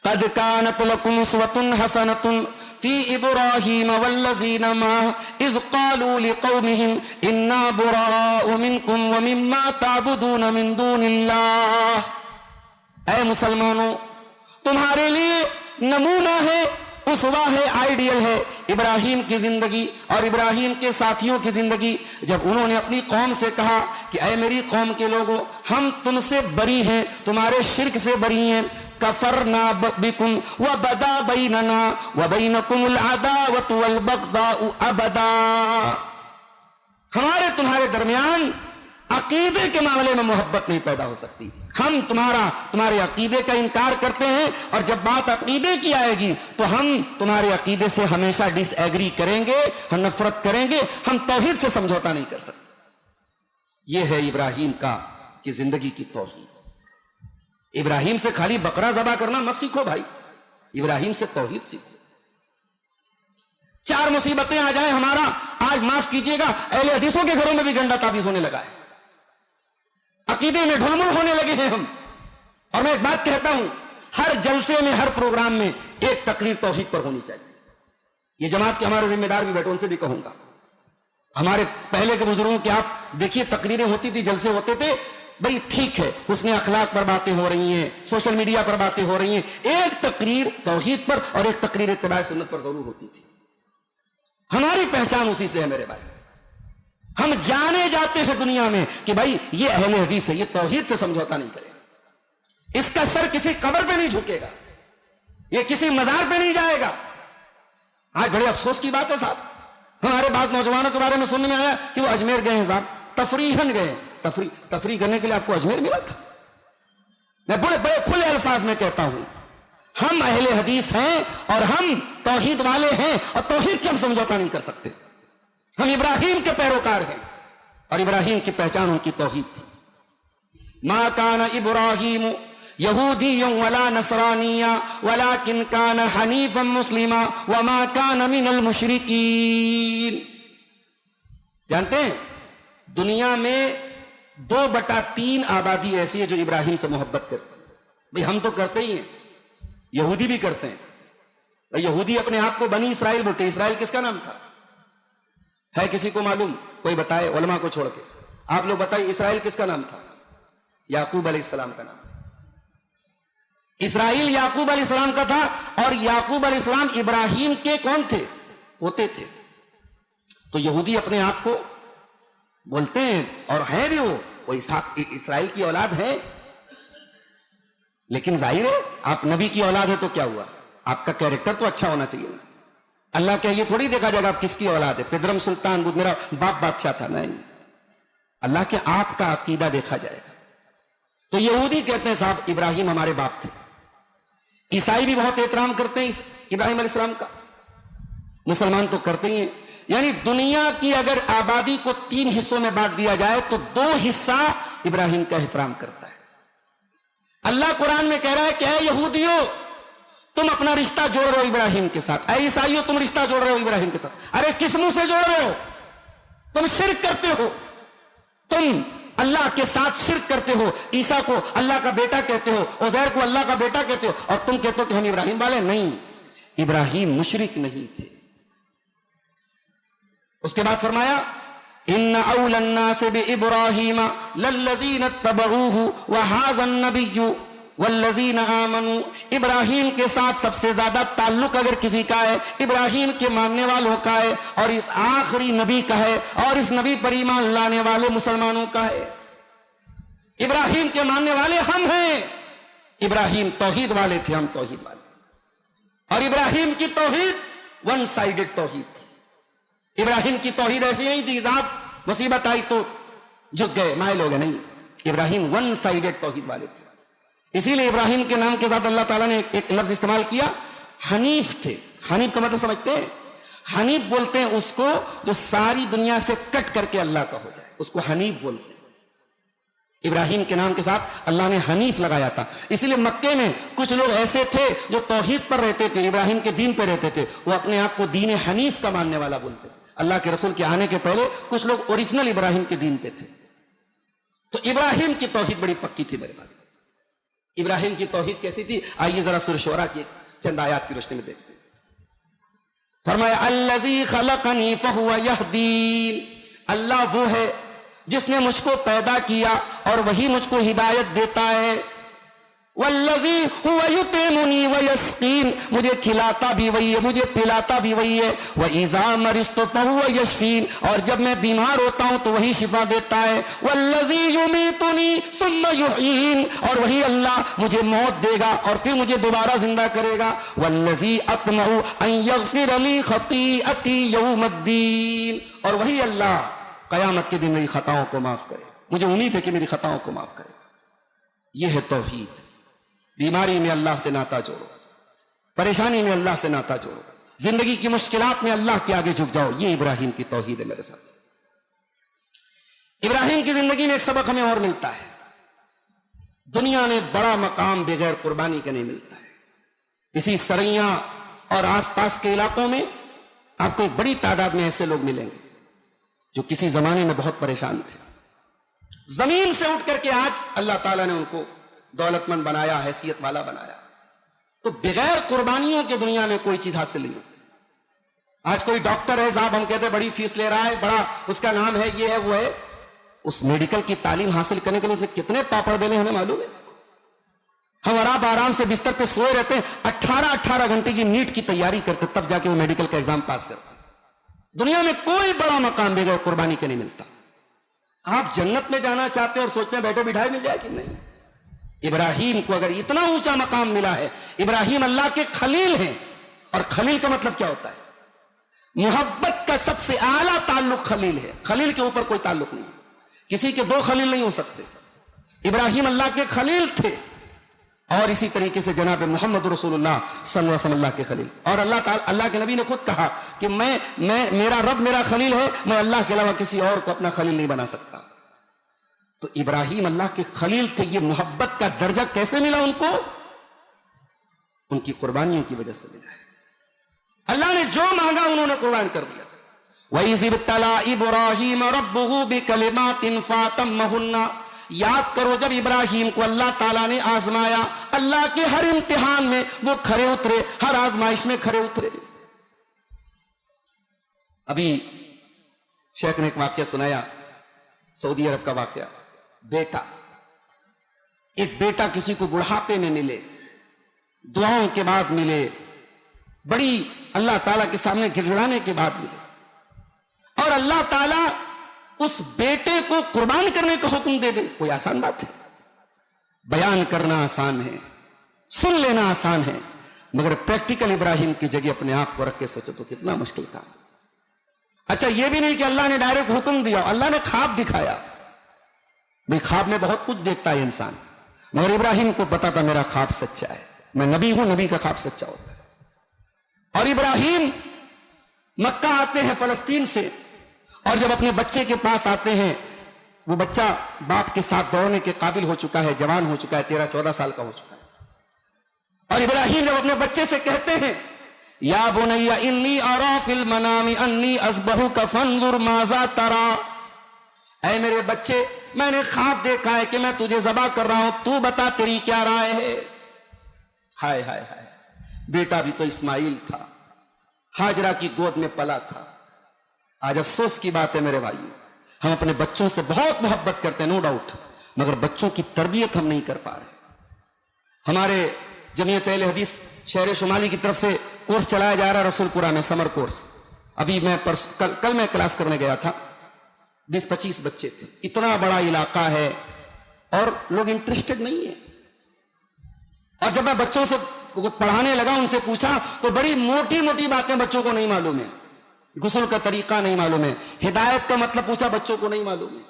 [SPEAKER 4] कद कानत लकुम उस्वतुन हसनतुन फी इब्राहीम वल्लज़ीना माअहु इज़ क़ालू लिक़ौमिहिम इन्ना बुराअउ मिनकुम व मिम्मा ताबुदून मिन दूनिल्लाह। ऐ मुसलमानों, तुम्हारे लिए नमूना है, उसवा है, आइडियल है इब्राहिम की जिंदगी और इब्राहिम के साथियों की जिंदगी। जब उन्होंने अपनी कौम से कहा कि ऐ मेरी कौम के लोगों, हम तुमसे बरी हैं, तुम्हारे शिर्क से बरी हैं। कफरना बिकुम व बदा बैनना व बैनकुमुल अदावतु वल बग़दाउ अबदा। हमारे तुम्हारे दरमियान अकीदे के मामले में मोहब्बत नहीं पैदा हो सकती। हम तुम्हारे अकीदे का इनकार करते हैं, और जब बात अकीदे की आएगी तो हम तुम्हारे अकीदे से हमेशा डिसएग्री करेंगे, हम नफरत करेंगे, हम तौहीद से समझौता नहीं कर सकते। यह है इब्राहिम की जिंदगी की तौहीद। इब्राहिम से खाली बकरा ज़बा करना मत सीखो भाई, इब्राहिम से तौहीद सीखो। 4 मुसीबतें आ जाए हमारा, आज माफ कीजिएगा, अहले हदीसों के घरों में भी गंदा ताबीज होने लगा है, अकीदे में ढुलमुल होने लगे हैं हम। और मैं एक बात कहता हूं, हर जलसे में, हर प्रोग्राम में एक तकरीर तौहीद पर होनी चाहिए। ये जमात के हमारे जिम्मेदार भी बैठे, उनसे भी कहूंगा, हमारे पहले के बुजुर्गों की आप देखिए तकरीरें होती थी, जलसे होते थे, भाई ठीक है, उसने अखलाक पर बातें हो रही हैं, सोशल मीडिया पर बातें हो रही हैं, एक तकरीर तौहीद पर और एक तकरीर इत्तिबा सुन्नत पर जरूर होती थी। हमारी पहचान उसी से है मेरे भाई। हम जाने जाते हैं दुनिया में कि भाई ये अहले हदीस है, ये तौहीद से समझौता नहीं करेगा, इसका सर किसी कब्र पे नहीं झुकेगा, ये किसी मजार पे नहीं जाएगा। आज बड़े अफसोस की बात है साहब, हमारे बाद नौजवानों के बारे में सुनने में आया कि वो अजमेर गए हैं साहब, तफरीहन गए, तफरी करने के लिए आपको अजमेर मिला था। मैं बड़े बड़े खुले अल्फाज में कहता हूं, हम अहले हदीस हैं और हम तौहीद वाले हैं, और तौहीद से हम समझौता नहीं कर सकते। हम इब्राहिम के पैरोकार हैं, और इब्राहिम की पहचान उनकी तौहीद थी। मा कान इब्राहिम यहूदिय्यन वला नसरानिया वलाकिन कान हनीफन मुस्लिमा व मा कान मिनल मुशरिकीन। जानते हैं दुनिया में 2/3 आबादी ऐसी है जो इब्राहिम से मोहब्बत करती है। भाई हम तो करते ही हैं, यहूदी भी करते हैं। भाई यहूदी अपने आप को बनी इसराइल बोलते हैं। इसराइल किसका नाम था? है किसी को मालूम? कोई बताए, उलमा को छोड़ के आप लोग बताइए, इसराइल किसका नाम था? याकूब अलैहिस्सलाम का नाम। इसराइल याकूब अलैहिस्सलाम का था, और याकूब अलैहिस्सलाम इब्राहिम के कौन थे? पोते थे। तो यहूदी अपने आप को बोलते हैं, और है भी वो इसराइल की औलाद है। लेकिन जाहिर है आप नबी की औलाद है तो क्या हुआ, आपका कैरेक्टर तो अच्छा होना चाहिए ना। अल्लाह क्या ये थोड़ी देखा जाएगा आप किसकी औलाद है, पिदरम सुल्तान मेरा बाप बादशाह था, नहीं। अल्लाह के आपका अकीदा देखा जाएगा। तो यहूदी कहते हैं साहब इब्राहिम हमारे बाप थे। ईसाई भी बहुत एहतराम करते हैं इब्राहिम अलैहिस्सलाम का, मुसलमान तो करते ही हैं। यानी दुनिया की अगर आबादी को 3 हिस्सों में बांट दिया जाए तो 2 हिस्सा इब्राहिम का एहतराम करता है। अल्लाह कुरान में कह रहा है कि ऐ यहूदियों तुम अपना रिश्ता जोड़ रहे हो इब्राहिम के साथ, ऐ ईसाइयों तुम रिश्ता जोड़ रहे हो इब्राहिम के साथ। अरे किस मुंह से जोड़ रहे हो? तुम शिर्क करते हो, तुम अल्लाह के साथ शिर्क करते हो, ईसा को अल्लाह का बेटा कहते हो, उज़ैर को अल्लाह का बेटा कहते हो, और तुम कहते हो कि हम इब्राहिम वाले नहीं। इब्राहिम मुशरिक नहीं थे, उसके बाद फरमाया इन्ना औलन नास बि इब्राहीम लल्लज़ीना तबऊहु व हाज़न नबिय्यु वल्लज़ीना आमनू। इब्राहिम के साथ सबसे ज्यादा ताल्लुक अगर किसी का है, इब्राहिम के मानने वालों का है, और इस आखिरी नबी का है, और इस नबी पर ईमान लाने वाले मुसलमानों का है। इब्राहिम के मानने वाले हम हैं। इब्राहिम तौहीद वाले थे, हम तौहीद वाले। और इब्राहिम की तौहीद वन साइडेड तौहीद थी। इब्राहिम की तौहीद ऐसी नहीं थी साहब मुसीबत आई तो झुक गए माइल हो गए, नहीं। इब्राहिम वन साइडेड तौहीद वाले थे। इसीलिए इब्राहिम के नाम के साथ अल्लाह ताला ने एक लफ्ज इस्तेमाल किया, हनीफ थे। हनीफ का मतलब समझते हैं? हनीफ बोलते हैं उसको जो सारी दुनिया से कट करके अल्लाह का हो जाए, उसको हनीफ बोलते हैं। इब्राहिम के नाम के साथ अल्लाह ने हनीफ लगाया था। इसलिए मक्के में कुछ लोग ऐसे थे जो तौहीद पर रहते थे, इब्राहिम के दीन पर रहते थे, वो अपने आप को दीन हनीफ का मानने वाला बोलते थे। अल्लाह के रसूल के आने के पहले कुछ लोग ओरिजिनल इब्राहिम के दीन पे थे। तो इब्राहिम की तौहीद बड़ी पक्की थी मेरे भाई। इब्राहिम की तौहीद कैसी थी? आइए जरा सूरह शूरा की चंद आयात की रोशनी में देखते हैं। फरमाया अल्लज़ी खलक़नी फहुवा यहदीन। अल्लाह वो है जिसने मुझको पैदा किया और वही मुझको हिदायत देता है। वल्लज़ी हुवा युतिमुनी व यस्कीन। मुझे खिलाता भी वही है, मुझे पिलाता भी वही है। व इज़ा मरिज़्तु फहुवा यशफीन। और जब मैं बीमार होता हूं तो वही शिफा देता है। वल्लज़ी युमीतुनी सुम्मा युहयीन। और वही अल्लाह मुझे मौत देगा और फिर मुझे दोबारा जिंदा करेगा। वल्लज़ी अत्मउ अन यग़फ़िर ली ख़तीअती यौमद्दीन। और वही अल्लाह कयामत के दिन मेरी खताओं को माफ करे। मुझे उम्मीद है कि मेरी खताओं को माफ करे। यह है तौहीद। बीमारी में अल्लाह से नाता जोड़ो, परेशानी में अल्लाह से नाता जोड़ो, जिंदगी की मुश्किलात में अल्लाह के आगे झुक जाओ। ये इब्राहिम की तौहीद है मेरे साथ। इब्राहिम की जिंदगी में एक सबक हमें और मिलता है, दुनिया में बड़ा मकाम बगैर कुर्बानी के नहीं मिलता है। इसी सरैया और आसपास के इलाकों में आपको एक बड़ी तादाद में ऐसे लोग मिलेंगे जो किसी जमाने में बहुत परेशान थे, जमीन से उठ करके आज अल्लाह ताला ने उनको दौलतमंद बनाया, हैसियत वाला बनाया। तो बगैर कुर्बानियों के दुनिया में कोई चीज हासिल नहीं होती। आज कोई डॉक्टर है साहब, हम कहते हैं बड़ी फीस ले रहा है, बड़ा उसका नाम है, ये है वो है। उस मेडिकल की तालीम हासिल करने के लिए उसने कितने पापड़ बेले हमें मालूम है। हम आराम से बिस्तर पे सोए रहते हैं, 18 घंटे की नीट की तैयारी करते, तब जाके वो मेडिकल का एग्जाम पास करते। दुनिया में कोई बड़ा मकाम बगैर कुर्बानी के नहीं मिलता। आप जन्नत में जाना चाहते हैं और सोचते हैं बैठे बिठाए मिल जाए कि नहीं। इब्राहिम को अगर इतना ऊंचा मकाम मिला है, इब्राहिम अल्लाह के खलील हैं। और खलील का मतलब क्या होता है? मोहब्बत का सबसे आला ताल्लुक खलील है। खलील के ऊपर कोई ताल्लुक नहीं, किसी के दो खलील नहीं हो सकते। इब्राहिम अल्लाह के खलील थे और इसी तरीके से जनाब मोहम्मद रसूलुल्लाह सल्लल्लाहु अलैहि वसल्लम अल्लाह के खलील। और अल्लाह के नबी ने खुद कहा कि मेरा रब मेरा खलील है, मैं अल्लाह के अलावा किसी और को अपना खलील नहीं बना सकता। तो इब्राहिम अल्लाह के खलील थे। ये मोहब्बत का दर्जा कैसे मिला उनको? उनकी कुर्बानियों की वजह से मिला है। अल्लाह ने जो मांगा उन्होंने कुर्बान कर दिया। वइज़ इब्तला इब्राहीम रब्बुहु बिकलिमातिन फातम्महुन्ना। याद करो जब इब्राहिम को अल्लाह ताला ने आजमाया, अल्लाह के हर इम्तिहान में वो खरे उतरे, हर आजमाइश में खरे उतरे। अभी शेख ने एक वाकया सुनाया, सऊदी अरब का वाकया। एक बेटा किसी को बुढ़ापे में मिले, दुआओं के बाद मिले, बड़ी अल्लाह ताला के सामने गिड़गिड़ाने के बाद मिले, और अल्लाह ताला उस बेटे को कुर्बान करने का हुक्म दे दे। कोई आसान बात है? बयान करना आसान है, सुन लेना आसान है, मगर प्रैक्टिकल इब्राहिम की जगह अपने आप को रख के सोचो तो कितना मुश्किल काम। अच्छा, यह भी नहीं कि अल्लाह ने डायरेक्ट हुक्म दिया, अल्लाह ने ख्वाब दिखाया। भाई ख्वाब में बहुत कुछ देखता है इंसान, मगर इब्राहिम को पता था मेरा ख्वाब सच्चा है, मैं नबी हूं, नबी का ख्वाब सच्चा होता है। और इब्राहिम मक्का आते हैं फलस्तीन से, और जब अपने बच्चे के पास आते हैं, वो बच्चा बाप के साथ दौड़ने के काबिल हो चुका है, जवान हो चुका है, 13-14 साल का हो चुका है। और इब्राहिम जब अपने बच्चे से कहते हैं, या बुनैया इन्नी अरा फिल मनामी अन्नी अज़बहुका फंजुर माज़ा तरा। ऐ मेरे बच्चे, मैंने ख्वाब देखा है कि मैं तुझे ज़बा कर रहा हूं, तू बता तेरी क्या राय है। हाय हाय हाय, बेटा भी तो इस्माइल था, हाजरा की गोद में पला था। आज अफसोस की बात है मेरे भाई, हम अपने बच्चों से बहुत मोहब्बत करते हैं, नो डाउट, मगर बच्चों की तरबियत हम नहीं कर पा रहे। हमारे जमीयत अहले हदीस शहर शुमाली की तरफ से कोर्स चलाया जा रहा है रसूलपुरा में, समर कोर्स। अभी मैं कल मैं क्लास करने गया था, 20-25 बच्चे थे। इतना बड़ा इलाका है और लोग इंटरेस्टेड नहीं है। और जब मैं बच्चों से पढ़ाने लगा, उनसे पूछा तो बड़ी मोटी मोटी बातें बच्चों को नहीं मालूम है। गुस्ल का तरीका नहीं मालूम है, हिदायत का मतलब पूछा, बच्चों को नहीं मालूम है।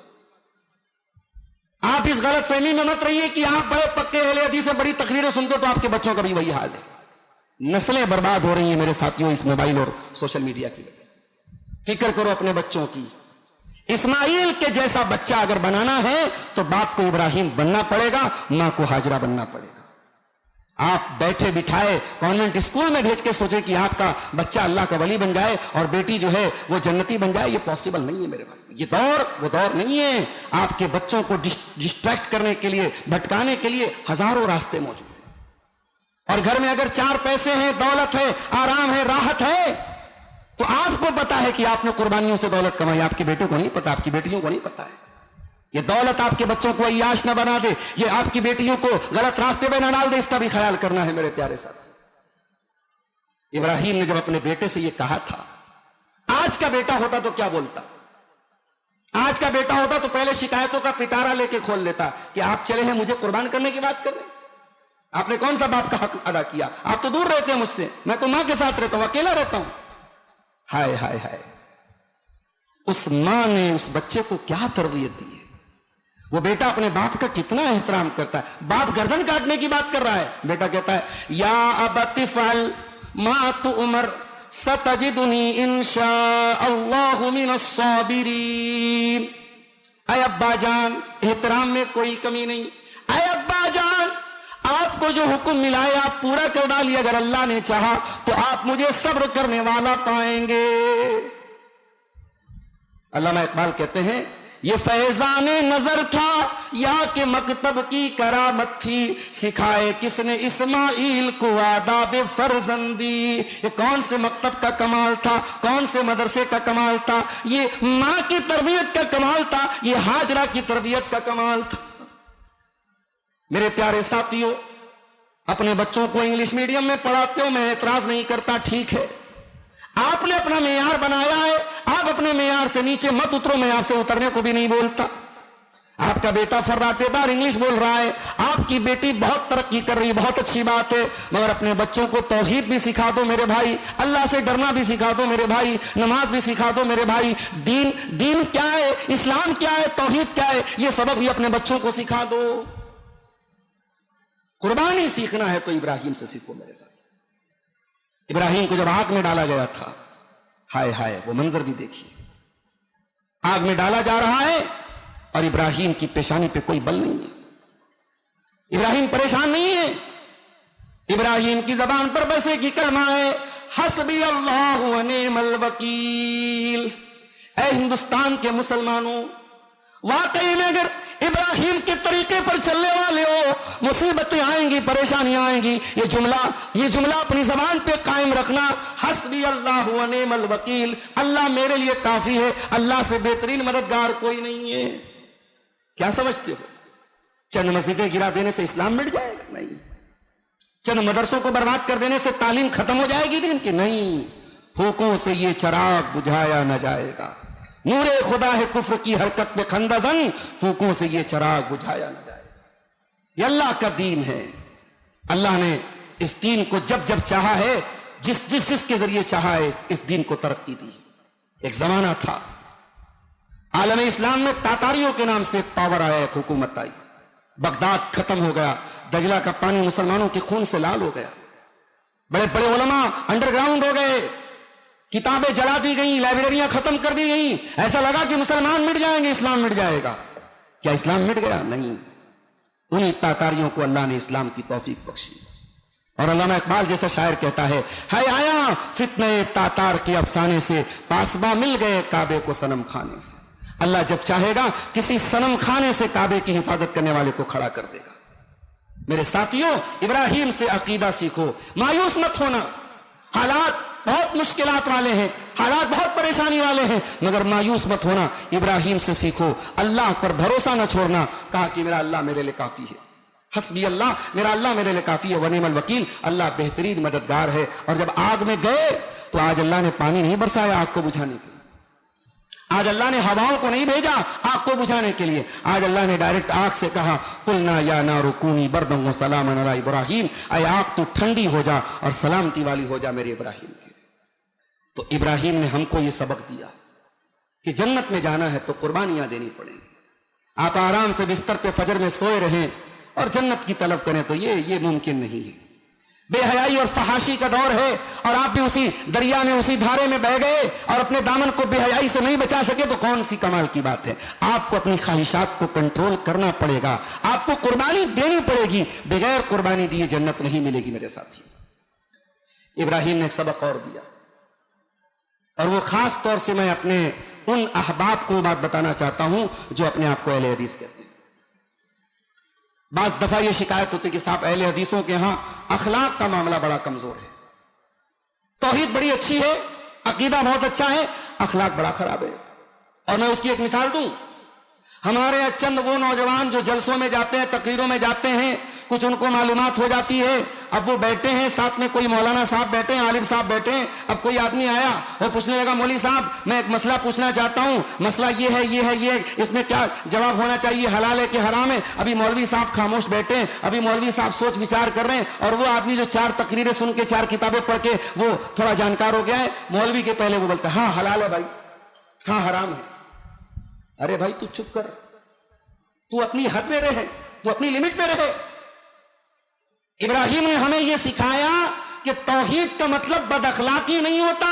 [SPEAKER 4] आप इस गलत फहमी में मत रहिए कि आप बड़े पक्के अहले हदीस से बड़ी तकरीरें सुनते तो आपके बच्चों का भी वही हाल है। नस्लें बर्बाद हो रही हैं मेरे साथियों इस मोबाइल और सोशल मीडिया की वजह से। फिक्र करो अपने बच्चों की। इस्माइल के जैसा बच्चा अगर बनाना है तो बाप को इब्राहिम बनना पड़ेगा, मां को हाजरा बनना पड़ेगा। आप बैठे बिठाए कॉन्वेंट स्कूल में भेज के सोचे कि आपका बच्चा अल्लाह का वली बन जाए और बेटी जो है वो जन्नती बन जाए, ये पॉसिबल नहीं है मेरे भाई। ये दौर वो दौर नहीं है। आपके बच्चों को डिस्ट्रैक्ट करने के लिए, भटकाने के लिए हजारों रास्ते मौजूद हैं। और घर में अगर 4 पैसे हैं, दौलत है, आराम है, राहत है, तो आपको पता है कि आपने कुर्बानियों से दौलत कमाई, आपकी बेटों को नहीं पता, आपकी बेटियों को नहीं पता है। ये दौलत आपके बच्चों को अय्याश न बना दे, ये आपकी बेटियों को गलत रास्ते में न डाल दे, इसका भी ख्याल करना है मेरे प्यारे साथी। इब्राहिम ने जब अपने बेटे से ये कहा था, आज का बेटा होता तो क्या बोलता? आज का बेटा होता तो पहले शिकायतों का पिटारा लेके खोल देता कि आप चले हैं मुझे कुर्बान करने की बात कर रहे हैं। आपने कौन सा बाप का हक अदा किया? आप तो दूर रहते हैं मुझसे, मैं तो मां के साथ रहता हूं, अकेला रहता हूं। हाय हाय हाय, उस मां ने उस बच्चे को क्या तरबियत दी है। वो बेटा अपने बाप का कितना एहतराम करता है। बाप गर्दन काटने की बात कर रहा है, बेटा कहता है या अबति फअल मा तुअमर सतजिदुनी इंशाअल्लाहु मिनस साबिरीन। ऐ अब्बा जान, एहतराम में कोई कमी नहीं। ऐ अब्बा जान, आपको जो हुक्म मिला है आप पूरा कर डालिए, अगर अल्लाह ने चाहा तो आप मुझे सब्र करने वाला पाएंगे। अल्लामा इकबाल कहते हैं ये फैजाने नजर था या कि मकतब की करामत थी, सिखाए किसने इस्माइल को आदाब फर्जंदी। ये कौन से मकतब का कमाल था, कौन से मदरसे का कमाल था? ये मां की तरबियत का कमाल था, ये हाजरा की तरबियत का कमाल था। मेरे प्यारे साथियों, अपने बच्चों को इंग्लिश मीडियम में पढ़ाते हो, मैं एतराज नहीं करता, ठीक है। आपने अपना मेयार बनाया है, आप अपने मेयार से नीचे मत उतरो, मैं आपसे उतरने को भी नहीं बोलता। आपका बेटा फर्राटेदार इंग्लिश बोल रहा है, आपकी बेटी बहुत तरक्की कर रही है, बहुत अच्छी बात है, मगर अपने बच्चों को तौहीद भी सिखा दो मेरे भाई, अल्लाह से डरना भी सिखा दो मेरे भाई, नमाज भी सिखा दो मेरे भाई। दीन क्या है, इस्लाम क्या है, तौहीद क्या है, ये सबक भी अपने बच्चों को सिखा दो। कुर्बानी सीखना है तो इब्राहिम से सीखो मेरे साथ। इब्राहिम को जब आग में डाला गया था, हाय हाय, वो मंजर भी देखिए। आग में डाला जा रहा है और इब्राहिम की पेशानी पे कोई बल नहीं है। इब्राहिम परेशान नहीं है। इब्राहिम की जबान पर बस एक ही कलमा है, हस्बी अल्लाह व निअमल वकील। ऐ हिंदुस्तान के मुसलमानों, वाकई में अगर इब्राहिम के तरीके पर चलने वाले हो, मुसीबतें आएंगी, परेशानियां आएंगी। ये जुमला अपनी जबान पे कायम रखना, हस्बी अल्लाह व निअमल वकील। अल्लाह मेरे लिए काफी है, अल्लाह से बेहतरीन मददगार कोई नहीं है। क्या समझते हो? चंद मस्जिदें गिरा देने से इस्लाम मिट जाएगा? नहीं। चंद मदरसों को बर्बाद कर देने से तालीम खत्म हो जाएगी दिन की? नहीं। फूकों से ये चिराग बुझाया न जाएगा। नूरे खुदा है कुफ्र की हरकत में खंदजन, फूकों से ये चिराग बुझाया न जाएगा। ये अल्लाह का दीन है। अल्लाह ने इस दीन को जब जब चाहा है, जिसके जरिए चाहा है, इस दीन को तरक्की दी। एक जमाना था आलम इस्लाम में तातारियों के नाम से एक पावर आया, एक हुकूमत आई। बगदाद खत्म हो गया, दजला का पानी मुसलमानों के खून से लाल हो गया। बड़े बड़े उलमा अंडरग्राउंड हो गए, किताबें जला दी गई, लाइब्रेरियां खत्म कर दी गई। ऐसा लगा कि मुसलमान मिट जाएंगे, इस्लाम मिट जाएगा। क्या इस्लाम मिट गया? नहीं। उन्हीं तातारियों को अल्लाह ने इस्लाम की तौफीक बख्शी। और अल्लामा इकबाल जैसा शायर कहता है आया फितने तातार के अफसाने से, पासबा मिल गए काबे को सनम खाने से। अल्लाह जब चाहेगा किसी सनम खाने से काबे की हिफाजत करने वाले को खड़ा कर देगा। मेरे साथियों, इब्राहिम से अकीदा सीखो, मायूस मत होना। हालात बहुत मुश्किलात वाले हैं, हालात बहुत परेशानी वाले हैं, मगर मायूस मत होना, इब्राहिम से सीखो, अल्लाह पर भरोसा न छोड़ना। कहा कि मेरा अल्लाह मेरे लिए काफी है, हस्बी अल्लाह, मेरा अल्लाह मेरे लिए काफी है, वनिमल वकील, अल्लाह बेहतरीन मददगार है। और जब आग में गए तो आज अल्लाह ने पानी नहीं बरसाया आग को बुझाने के लिए, आज अल्लाह ने हवाओं को नहीं भेजा आग को बुझाने के लिए, आज अल्लाह ने डायरेक्ट आग से कहा कुलना या नारु कूनी बरदम व सलामन अला इब्राहिम, ऐ आग तू ठंडी हो जा और सलामती वाली हो जा मेरे इब्राहिम के। तो इब्राहिम ने हमको ये सबक दिया कि जन्नत में जाना है तो कुर्बानियां देनी पड़ेंगी। आप आराम से बिस्तर पे फजर में सोए रहें और जन्नत की तलब करें तो ये मुमकिन नहीं है। बेहयाई और फहाशी का दौर है और आप भी उसी दरिया में, उसी धारे में बह गए और अपने दामन को बेहयाई से नहीं बचा सके तो कौन सी कमाल की बात है। आपको अपनी ख्वाहिशात को कंट्रोल करना पड़ेगा, आपको कुर्बानी देनी पड़ेगी, बगैर कुर्बानी दिए जन्नत नहीं मिलेगी मेरे साथी। इब्राहिम ने एक सबक और दिया और वो खास तौर से मैं अपने उन अहबाब को बात बताना चाहता हूं जो अपने आप को अहले हदीस कहते हैं। बात दफा ये शिकायत होती कि साहब अहले हदीसों के यहां अखलाक का मामला बड़ा कमजोर है, तौहीद बड़ी अच्छी है, अकीदा बहुत अच्छा है, अखलाक बड़ा खराब है। और मैं उसकी एक मिसाल दूं, हमारे यहाँ चंद वो नौजवान जो जलसों में जाते हैं, तकरीरों में जाते हैं, कुछ उनको मालूमात हो जाती है, अब वो बैठे हैं, साथ में कोई मौलाना साहब बैठे हैं, आलिम साहब बैठे हैं। अब कोई आदमी आया और पूछने लगा मौलवी साहब मैं एक मसला पूछना चाहता हूं, मसला ये है, ये है, ये, इसमें क्या जवाब होना चाहिए, हलाल है कि हराम है। अभी मौलवी साहब खामोश बैठे हैं, अभी मौलवी साहब सोच विचार कर रहे हैं और वो आदमी जो 4 तकरीरें सुन के 4 किताबें पढ़ के वो थोड़ा जानकार हो गया है, मौलवी के पहले वो बोलता है हाँ हलाल है भाई, हाँ हराम है। अरे भाई तू चुप कर, तू अपनी हद में रहे, तू अपनी लिमिट में रहे। इब्राहिम ने हमें यह सिखाया कि तौहीद का मतलब बदअखलाकी नहीं होता,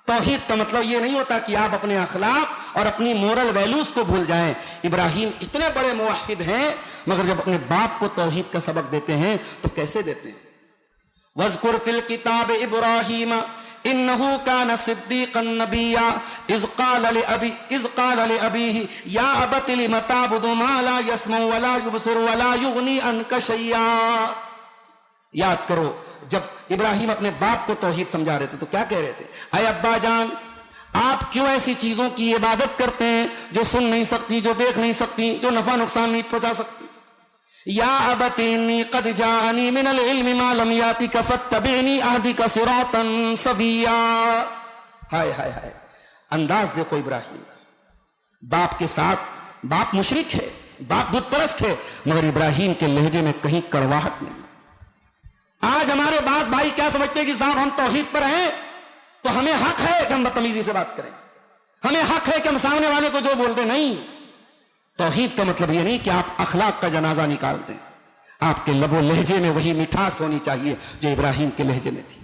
[SPEAKER 4] तौहीद का मतलब यह नहीं होता कि आप अपने अखलाक और अपनी मोरल वैल्यूज को भूल जाएं। इब्राहिम इतने बड़े मुवहिद हैं, मगर जब अपने बाप को तौहीद का सबक देते हैं तो कैसे देते हैं। वज़कुर फिल किताब इब्राहिम इन्नहु कान सिद्दीक़न नबिय्या इज़ क़ाल लि अबीही या अबति लिम तअबुदु मा ला यस्मउ व ला युबसिरु व ला युग़नी अन्का शैय्या। याद करो जब इब्राहिम अपने बाप को तौहीद समझा रहे थे तो क्या कह रहे थे, अय अब्बा जान आप क्यों ऐसी चीजों की इबादत करते हैं जो सुन नहीं सकती, जो देख नहीं सकती, जो नफा नुकसान नहीं पहुंचा सकती। या अबती इन्नी कद जाअनी मिनल इल्मि मा लम यातिक फत्तबिअनी अहदिक सिरातन सविय्या। हाय हाय हाय, अंदाज देखो इब्राहिम, बाप के साथ, बाप मुशरिक है, बाप बुत परस्त है, मगर इब्राहिम के लहजे में कहीं कड़वाहट नहीं। आज हमारे बाप भाई क्या समझते हैं कि साहब हम तौहीद पर हैं तो हमें हक है कि हम बदतमीजी से बात करें, हमें हक है कि हम सामने वाले को जो बोलते। नहीं, तौहीद का मतलब ये नहीं कि आप अखलाक का जनाजा निकाल दें, आपके लबो लहजे में वही मिठास होनी चाहिए जो इब्राहिम के लहजे में थी।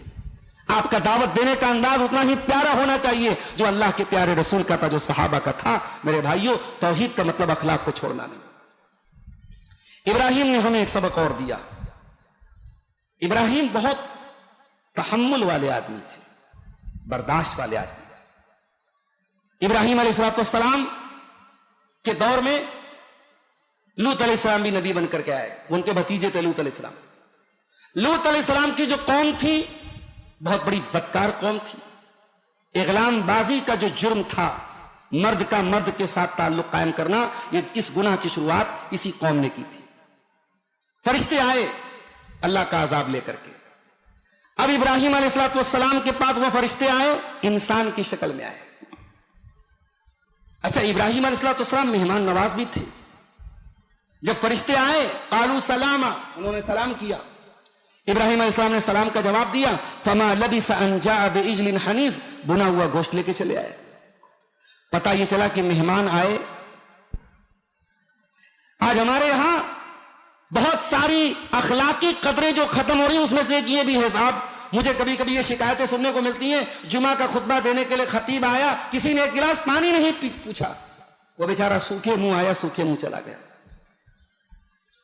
[SPEAKER 4] आपका दावत देने का अंदाज उतना ही प्यारा होना चाहिए जो अल्लाह के प्यारे रसूल का था, जो सहाबा का था। मेरे भाइयों, तौहीद का मतलब अखलाक को छोड़ना नहीं। इब्राहिम ने हमें एक सबक और दिया। इब्राहिम बहुत तहम्मुल वाले आदमी थे, बर्दाश्त वाले आदमी थे। इब्राहिम अलैहिस्सलाम के दौर में लूत अलैहिस्सलाम भी नबी बनकर के आए, उनके भतीजे थे लूत अलैहिस्सलाम। लूत अलैहिस्सलाम की जो कौम थी बहुत बड़ी बदकार कौम थी। इग़लामबाजी का जो जुर्म था, मर्द का मर्द के साथ ताल्लुक कायम करना, ये इस गुनाह की शुरुआत इसी कौम ने की थी। फरिश्ते आए अल्लाह का अजाब लेकर के। अब इब्राहिम अलैहिस्सलाम के पास वो फरिश्ते आए, इंसान की शक्ल में आए। अच्छा, इब्राहिम अलैहिस्सलाम मेहमान नवाज भी थे। जब फरिश्ते आए कालू सलामा, उन्होंने सलाम किया। इब्राहिम अलैहिस्सलाम ने सलाम का जवाब दिया। फमा लबिस अन जाअ बिइजलिन हनीज, बुना हुआ गोश्त लेके चले आए। पता ये चला कि मेहमान आए। आज हमारे यहां बहुत सारी अखलाकी कदरें जो खत्म हो रही हैं, उसमें से एक ये भी है साहब, मुझे कभी कभी ये शिकायतें सुनने को मिलती हैं। जुमा का खुतबा देने के लिए खतीब आया, किसी ने एक गिलास पानी नहीं पूछा, वो बेचारा सूखे मुंह आया, सूखे मुंह चला गया।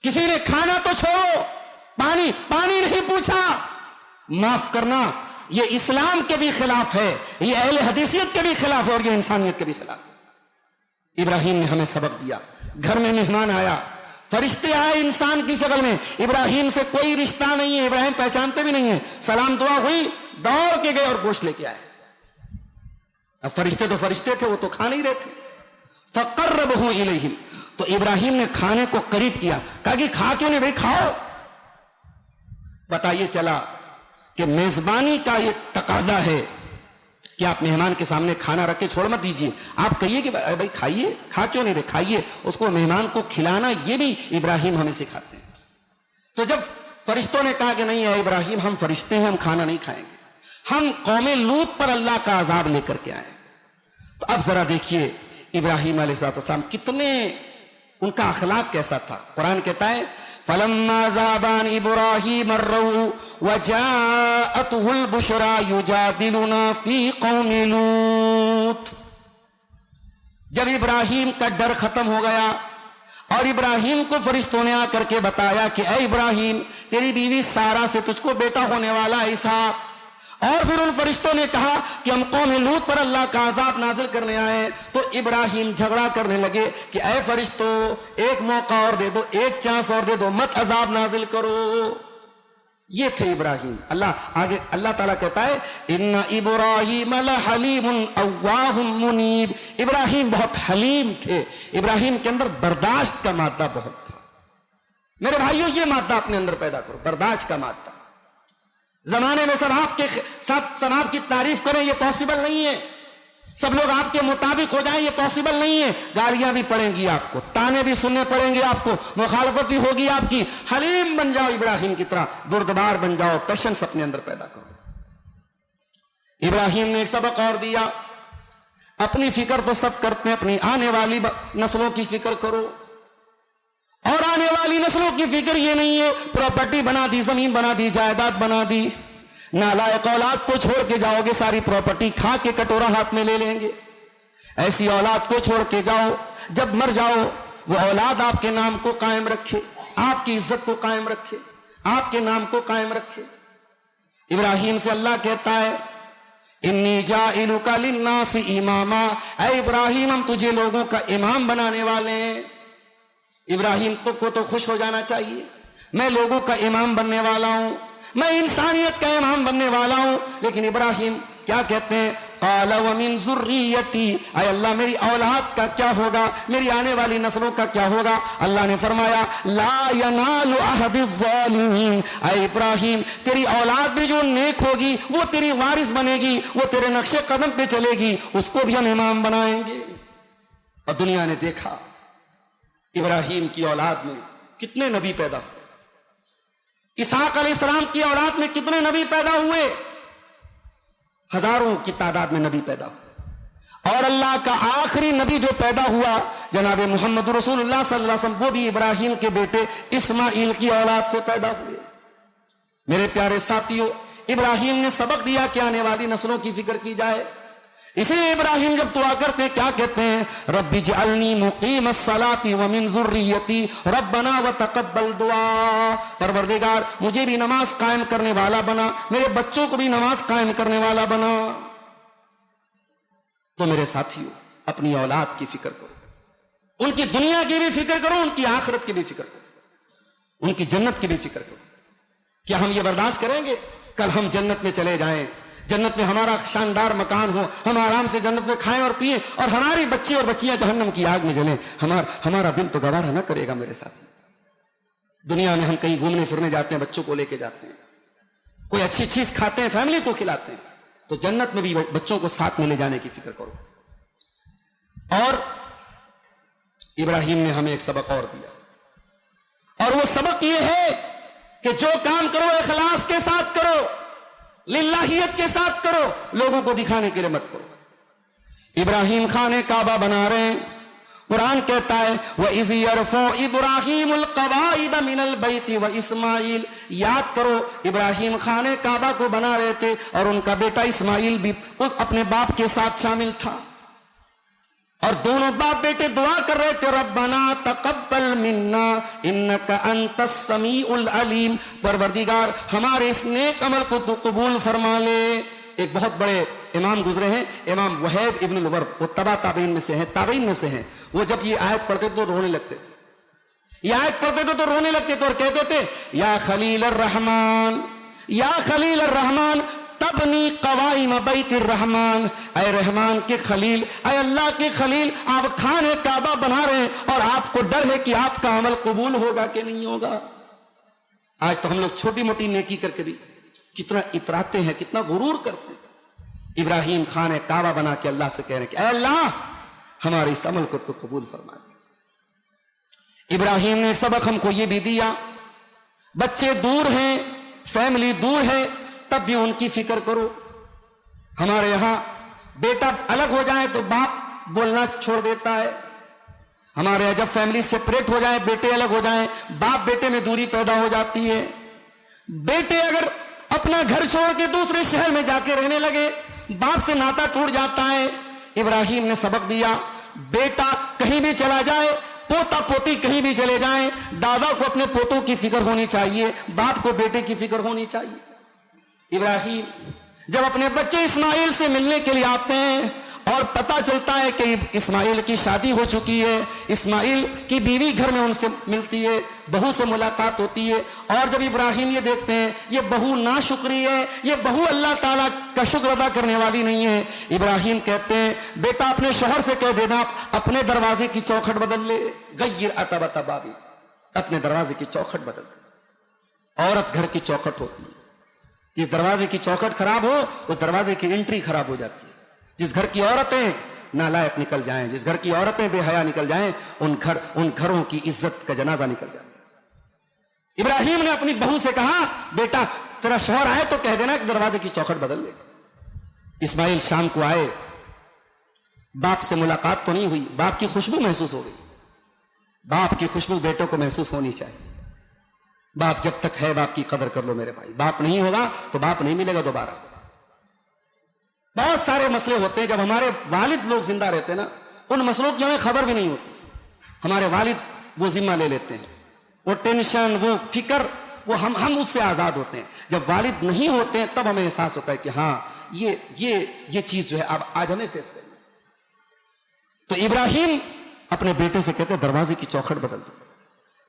[SPEAKER 4] किसी ने खाना तो छोड़ो, पानी नहीं पूछा। माफ करना, ये इस्लाम के भी खिलाफ है, ये अहले हदीसियत के भी खिलाफ है और ये इंसानियत के भी खिलाफ है। इब्राहिम ने हमें सबक दिया। घर में मेहमान आया, फरिश्ते आए इंसान की शक्ल में, इब्राहिम से कोई रिश्ता नहीं है, इब्राहिम पहचानते भी नहीं है। सलाम दुआ हुई, दौड़ के गए और गोश्त लेके आए। अब फरिश्ते तो फरिश्ते थे, वो तो खा नहीं रहे थे। फक़र्रबहु इलैहिम, तो इब्राहिम ने खाने को करीब किया, कहा कि खा क्यों नहीं भाई, खाओ। बताइए चला कि मेजबानी का ये तकाजा है कि आप मेहमान के सामने खाना रख के छोड़ मत दीजिए, आप कहिए कि भाई खाइए, खा क्यों नहीं रहे, खाइए। उसको मेहमान को खिलाना ये भी इब्राहिम हमें सिखाते हैं। तो जब फरिश्तों ने कहा कि नहीं है इब्राहिम, हम फरिश्ते हैं, हम खाना नहीं खाएंगे, हम कौमे लूत पर अल्लाह का अजाब लेकर के आए। तो अब जरा देखिए इब्राहिम अलैहिस्सलाम कितने, उनका अखलाक कैसा था। कुरान कहता है फलम्मा ज़ाबान इब्राहिम अर्रऊ वजाअतहुल बुशरा युजादिलुना फी कौमि लूत। जब इब्राहिम का डर खत्म हो गया और इब्राहिम को फरिश्तों ने आकर के बताया कि ऐ इब्राहिम, तेरी बीवी सारा से तुझको बेटा होने वाला है इसहाक। और फिर उन फरिश्तों ने कहा कि हम कौम लूत पर अल्लाह का अजाब नाजिल करने आए। तो इब्राहिम झगड़ा करने लगे कि ऐ फरिश्तों, एक मौका और दे दो, एक चांस और दे दो, मत अजाब नाजिल करो। ये थे इब्राहिम। अल्लाह आगे अल्लाह ताला कहता है इन्ना इब्राहिम लहलीमुन अव्वाहुम मुनीब। इब्राहिम बहुत हलीम थे, इब्राहिम के अंदर बर्दाश्त का मादा बहुत था। मेरे भाइयों, ये मादा अपने अंदर पैदा करो, बर्दाश्त का मादा। जमाने में सब आपकी तारीफ करें, ये पॉसिबल नहीं है। सब लोग आपके मुताबिक हो जाएं, ये पॉसिबल नहीं है। गालियां भी पड़ेंगी आपको, ताने भी सुनने पड़ेंगे आपको, मुखालफत भी होगी आपकी। हलीम बन जाओ इब्राहिम की तरह, बुर्दबार बन जाओ, पेशेंस अपने अंदर पैदा करो। इब्राहिम ने एक सबक और दिया, अपनी फिक्र तो सब करते हैं, अपनी आने वाली नस्लों की फिक्र करो। और आने वाली नस्लों की फिक्र ये नहीं है प्रॉपर्टी बना दी, जमीन बना दी, जायदाद बना दी। नालायक औलाद को छोड़ के जाओगे, सारी प्रॉपर्टी खा के कटोरा हाथ में ले लेंगे। ऐसी औलाद को छोड़ के जाओ, जब मर जाओ वो औलाद आपके नाम को कायम रखे, आपकी इज्जत को कायम रखे, आपके नाम को कायम रखे। इब्राहिम से अल्लाह कहता है इन्नी जाइलुका लिन्नासी इमामा, ऐ इब्राहिम हम तुझे लोगों का इमाम बनाने वाले हैं। इब्राहिम को तो खुश हो जाना चाहिए, मैं लोगों का इमाम बनने वाला हूं, मैं इंसानियत का इमाम बनने वाला हूं। लेकिन इब्राहिम क्या कहते हैं, क़ाल व मिन ज़ुर्रियती, ऐ अल्लाह मेरी औलाद का क्या होगा, मेरी आने वाली नस्लों का क्या होगा। अल्लाह ने फरमाया ला यनालु अहदिज़ ज़ालिमीन, ऐ इब्राहिम तेरी औलाद भी जो नेक होगी वो तेरी वारिस बनेगी, वो तेरे नक्शे कदम पे चलेगी, उसको भी हम इमाम बनाएंगे। और दुनिया ने देखा इब्राहिम की औलाद में कितने नबी पैदा हुए, इसहाक अलैहिस्सलाम की औलाद में कितने नबी पैदा हुए, हजारों की तादाद में नबी पैदा हुए। और अल्लाह का आखिरी नबी जो पैदा हुआ जनाब मोहम्मद रसूलुल्लाह सल्लल्लाहु अलैहि वसल्लम, वो भी इब्राहिम के बेटे इस्माइल की औलाद से पैदा हुए। मेरे प्यारे साथियों, इब्राहिम ने सबक दिया कि आने वाली नस्लों की फिक्र की जाए। इसीलिए इब्राहिम जब दुआ करते हैं क्या कहते हैं, रब्बी जअलनी मुकीमस सलाती व मिन ज़ुर्रियती रब्बना व तक़ब्बल दुआ। परवरदिगार मुझे भी नमाज कायम करने वाला बना, मेरे बच्चों को भी नमाज कायम करने वाला बना। तो मेरे साथियों, अपनी औलाद की फिक्र करो, उनकी दुनिया की भी फिक्र करो, उनकी आखिरत की भी फिक्र करो, उनकी जन्नत की भी फिक्र करो। क्या हम ये बर्दाश्त करेंगे कल हम जन्नत में चले जाएं, जन्नत में हमारा शानदार मकान हो, हम आराम से जन्नत में खाएं और पिए, और हमारी बच्चे और बच्चियां जहन्नम की आग में जलें? हमारा दिल तो गवारा ना करेगा मेरे साथी। दुनिया में हम कहीं घूमने फिरने जाते हैं, बच्चों को लेके जाते हैं, कोई अच्छी चीज खाते हैं, फैमिली को खिलाते हैं, तो जन्नत में भी बच्चों को साथ में ले जाने की फिक्र करो। और इब्राहिम ने हमें एक सबक और दिया, और वो सबक ये है कि जो काम करो इखलास के साथ करो, लिल्लाहियत के साथ करो, लोगों को दिखाने के लिए मत करो। इब्राहिम खाने काबा बना रहे हैं, कुरान कहता है व इज़ यरफ़उ इब्राहीमुल क़वाइद मिनल बैति व इस्माइल। याद करो इब्राहिम खाने काबा को बना रहे थे और उनका बेटा इस्माइल भी उस अपने बाप के साथ शामिल था, और दोनों बाप बेटे दुआ कर रहे थे रब्बना तक़ब्बल मिन्ना इन्नका अंतस समीउल अलीम। परवरदिगार हमारे इस नेक अमल को तो कबूल फरमा ले। एक बहुत बड़े इमाम गुजरे हैं, इमाम वहैब इब्न लवर्ब, वो तबा ताबीन में से हैं, ताबीन में से हैं। वो जब ये आयत पढ़ते तो रोने लगते थे, ये आयत पढ़ते थे तो रोने लगते थे और कहते थे या खलील अर्रहमान, या खलील अर्रहमान, تبنی قوائم بیت الرحمن، اے رحمان کے خلیل، اے اللہ کے خلیل، آپ خانہ کعبہ بنا رہے ہیں اور آپ کو ڈر ہے کہ آپ کا عمل قبول ہوگا کہ نہیں ہوگا۔ آج تو ہم لوگ چھوٹی موٹی نیکی کر کے بھی کتنا اتراتے ہیں، کتنا غرور کرتے ہیں۔ ابراہیم خانہ کعبہ بنا کے اللہ سے کہہ رہے ہیں کہ اے اللہ ہمارے اس عمل کو تو قبول فرما دے۔ ابراہیم نے سبق ہم کو یہ بھی دیا، بچے دور ہیں، فیملی دور ہے، تب بھی ان کی فکر کرو۔ ہمارے یہاں بیٹا الگ ہو جائے تو باپ بولنا چھوڑ دیتا ہے، ہمارے یہاں جب فیملی سپریٹ ہو جائے، بیٹے الگ ہو جائیں، باپ بیٹے میں دوری پیدا ہو جاتی ہے۔ بیٹے اگر اپنا گھر چھوڑ کے دوسرے شہر میں جا کے رہنے لگے، باپ سے ناتا ٹوٹ جاتا ہے۔ ابراہیم نے سبق دیا، بیٹا کہیں بھی چلا جائے، پوتا پوتی کہیں بھی چلے جائیں، دادا کو اپنے پوتوں کی فکر ہونی چاہیے، باپ کو بیٹے کی فکر ہونی چاہیے۔ ابراہیم جب اپنے بچے اسماعیل سے ملنے کے لیے آتے ہیں اور پتا چلتا ہے کہ اسماعیل کی شادی ہو چکی ہے، اسماعیل کی بیوی گھر میں ان سے ملتی ہے، بہو سے ملاقات ہوتی ہے، اور جب ابراہیم یہ دیکھتے ہیں یہ بہو ناشکری ہے، یہ بہو اللہ تعالیٰ کا شکر ادا کرنے والی نہیں ہے، ابراہیم کہتے ہیں بیٹا اپنے شوہر سے کہہ دینا اپنے دروازے کی چوکھٹ بدل لے، غیر اتبت بابی، اپنے دروازے کی چوکھٹ بدل دے۔ عورت گھر کی چوکھٹ ہوتی ہے، جس دروازے کی چوکھٹ خراب ہو اس دروازے کی انٹری خراب ہو جاتی ہے۔ جس گھر کی عورتیں نالائق نکل جائیں، جس گھر کی عورتیں بے حیا نکل جائیں، ان گھروں کی عزت کا جنازہ نکل جائے۔ ابراہیم نے اپنی بہو سے کہا بیٹا تیرا شوہر آئے تو کہہ دینا کہ دروازے کی چوکھٹ بدل لے۔ اسماعیل شام کو آئے، باپ سے ملاقات تو نہیں ہوئی، باپ کی خوشبو محسوس ہو گئی۔ باپ کی خوشبو بیٹوں کو محسوس ہونی چاہیے۔ باپ جب تک ہے باپ کی قدر کر لو میرے بھائی، باپ نہیں ہوگا تو باپ نہیں ملے گا دوبارہ۔ بہت سارے مسئلے ہوتے ہیں جب ہمارے والد لوگ زندہ رہتے ہیں نا، ان مسئلوں کی ہمیں خبر بھی نہیں ہوتی، ہمارے والد وہ ذمہ لے لیتے ہیں، وہ ٹینشن، وہ فکر، وہ ہم اس سے آزاد ہوتے ہیں۔ جب والد نہیں ہوتے ہیں تب ہمیں احساس ہوتا ہے کہ ہاں یہ چیز جو ہے اب آج ہمیں فیس کرنی۔ تو ابراہیم اپنے بیٹے سے کہتے ہیں دروازے کی چوکھٹ بدل دو۔